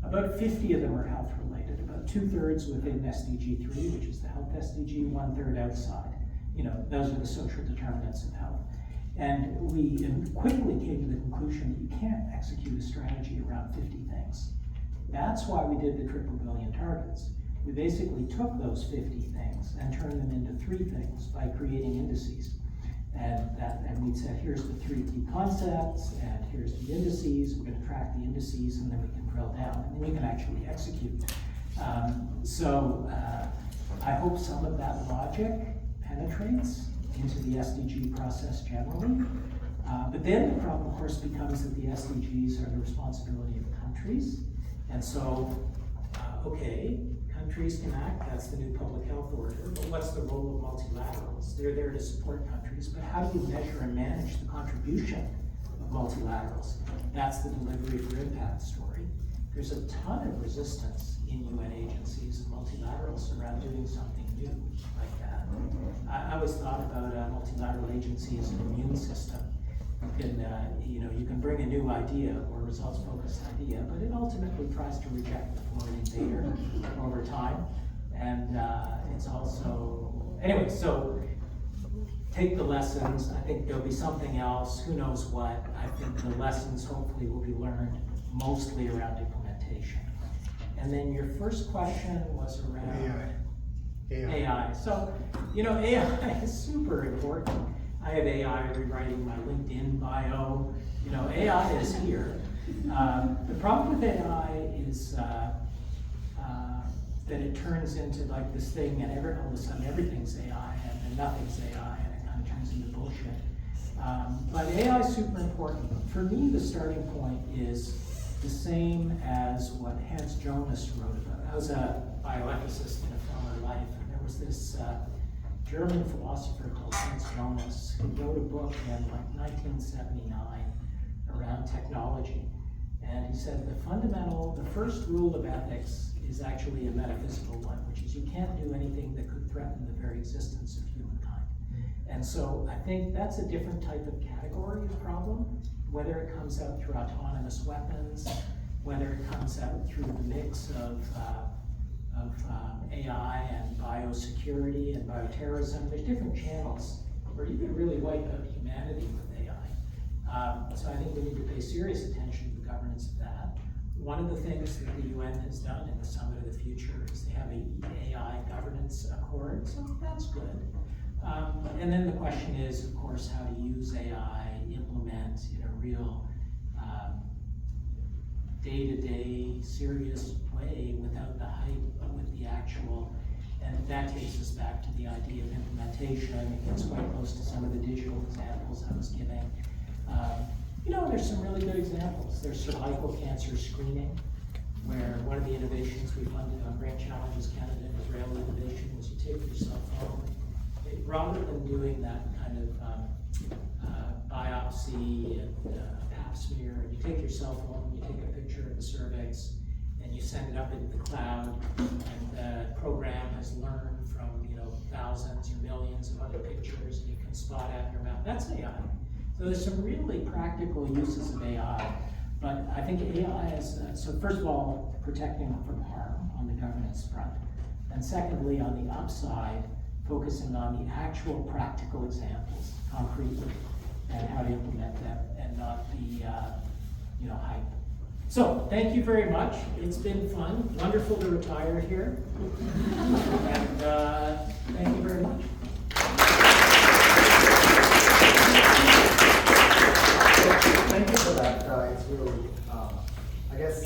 Speaker 2: about 50 of them are health related, about 2/3 within SDG 3, which is the health SDG, 1/3 outside. Those are the social determinants of health. And we quickly came to the conclusion that you can't execute a strategy around 50 things. That's why we did the triple billion targets. We basically took those 50 things and turned them into 3 things by creating indices. And we said, here's the 3 key concepts, and here's the indices. We're going to track the indices, and then we can drill down, and then we can actually execute. I hope some of that logic penetrates into the SDG process generally. But then the problem, of course, becomes that the SDGs are the responsibility of countries. And so, countries can act, that's the new public health order, but what's the role of multilaterals? They're there to support countries, but how do you measure and manage the contribution of multilaterals? That's the delivery for impact story. There's a ton of resistance in UN agencies and multilaterals around doing something new like that. I always thought about a multilateral agency as an immune system. you can bring a new idea or results-focused idea, but it ultimately tries to reject the foreign invader over time. And it's also, anyway, so take the lessons. I think there'll be something else, who knows what. I think the lessons hopefully will be learned mostly around implementation. And then your first question was around AI. So, AI is super important. I have AI rewriting my LinkedIn bio. AI is here. The problem with AI is that it turns into like this thing, and all of a sudden everything's AI and nothing's AI, and it kind of turns into bullshit. But AI is super important. For me, the starting point is the same as what Hans Jonas wrote about. I was a bioethicist in a former life, and there was this German philosopher called Hans Jonas who wrote a book in like 1979 around technology. And he said the first rule of ethics is actually a metaphysical one, which is you can't do anything that could threaten the very existence of humankind. And so I think that's a different type of category of problem, whether it comes out through autonomous weapons, whether it comes out through the mix of AI and biosecurity and bioterrorism. There's different channels where you can really wipe out humanity with AI. So I think we need to pay serious attention to the governance of that. One of the things that the UN has done in the Summit of the Future is they have an AI governance accord, so that's good. And then the question is, of course, how to use AI, implement in a real day-to-day serious way without the hype, but with the actual, and that takes us back to the idea of implementation. It gets quite close to some of the digital examples I was giving. There's some really good examples. There's cervical cancer screening, where one of the innovations we funded on Brain Challenges Canada and Israeli Innovation was you take your cell phone, rather than doing that kind of biopsy and pap smear, you take your cell phone, you take a picture of the cervix, and you send it up into the cloud, and the program has learned from thousands or millions of other pictures, and you can spot abnormality. That's AI. So there's some really practical uses of AI, but I think AI is, so first of all, protecting from harm on the governance front, and secondly, on the upside, focusing on the actual practical examples, concretely, and how to implement them, and not the hype. So, thank you very much. It's been fun. Wonderful to retire here. And thank you very much.
Speaker 1: Thank you for that. It's really, I guess,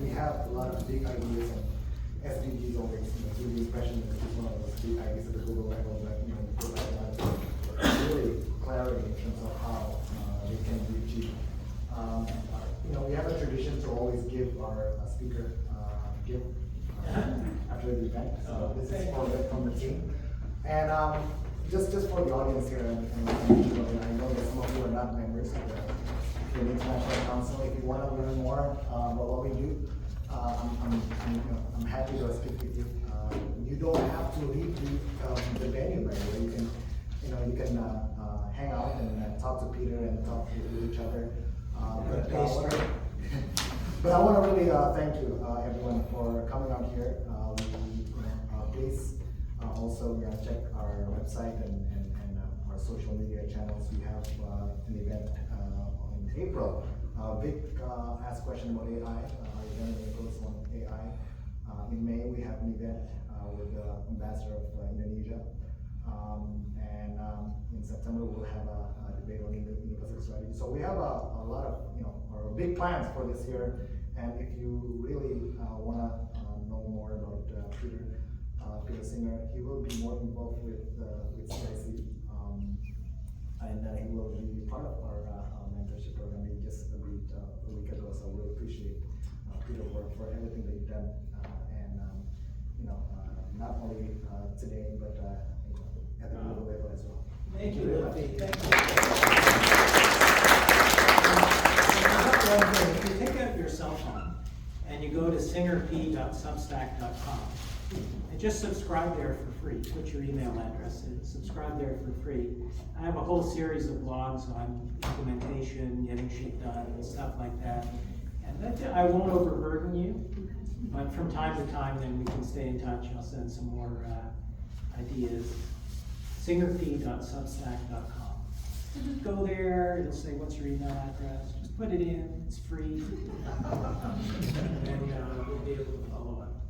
Speaker 1: we have a lot of big ideas, and SDGs always give the impression that it's one of those big ideas at the global level, but provide a lot of really clarity in terms of how they can be achieved. We have a tradition to always give our speaker gift after the event. So this is from the team, and just for the audience here, and I know that some of you are not members of the International Council. If you want to learn more about what we do, I'm happy to speak with you. You don't have to leave the venue right away. You can hang out and talk to Peter and talk to each other. But I want to really thank you, everyone, for coming out here. Please also check our website and our social media channels. We have an event in April. Big ask question about AI. Our event in April is on AI. In May, we have an event with the ambassador of Indonesia. And in September, we'll have a debate on Indo-Pacific strategy. So we have a lot of, our big plans for this year. And if you really want to know more about Peter Singer, he will be more involved with CIC. And he will be part of our mentorship program. He just agreed a week ago, so we appreciate Peter's work for everything that you've done. Not only today, but at the global level as well.
Speaker 2: Thank you, Luffy. Thank you. If you take out your cell phone and you go to singerp.substack.com, And just subscribe there for free. Put your email address in, subscribe there for free. I have a whole series of blogs on implementation, getting shit done, and stuff like that. And that, I won't overburden you, but from time to time, then we can stay in touch. I'll send some more ideas. singerfeed.substack.com. So just go there, it'll say, what's your email address? Just put it in, it's free. And then we'll be able to follow up.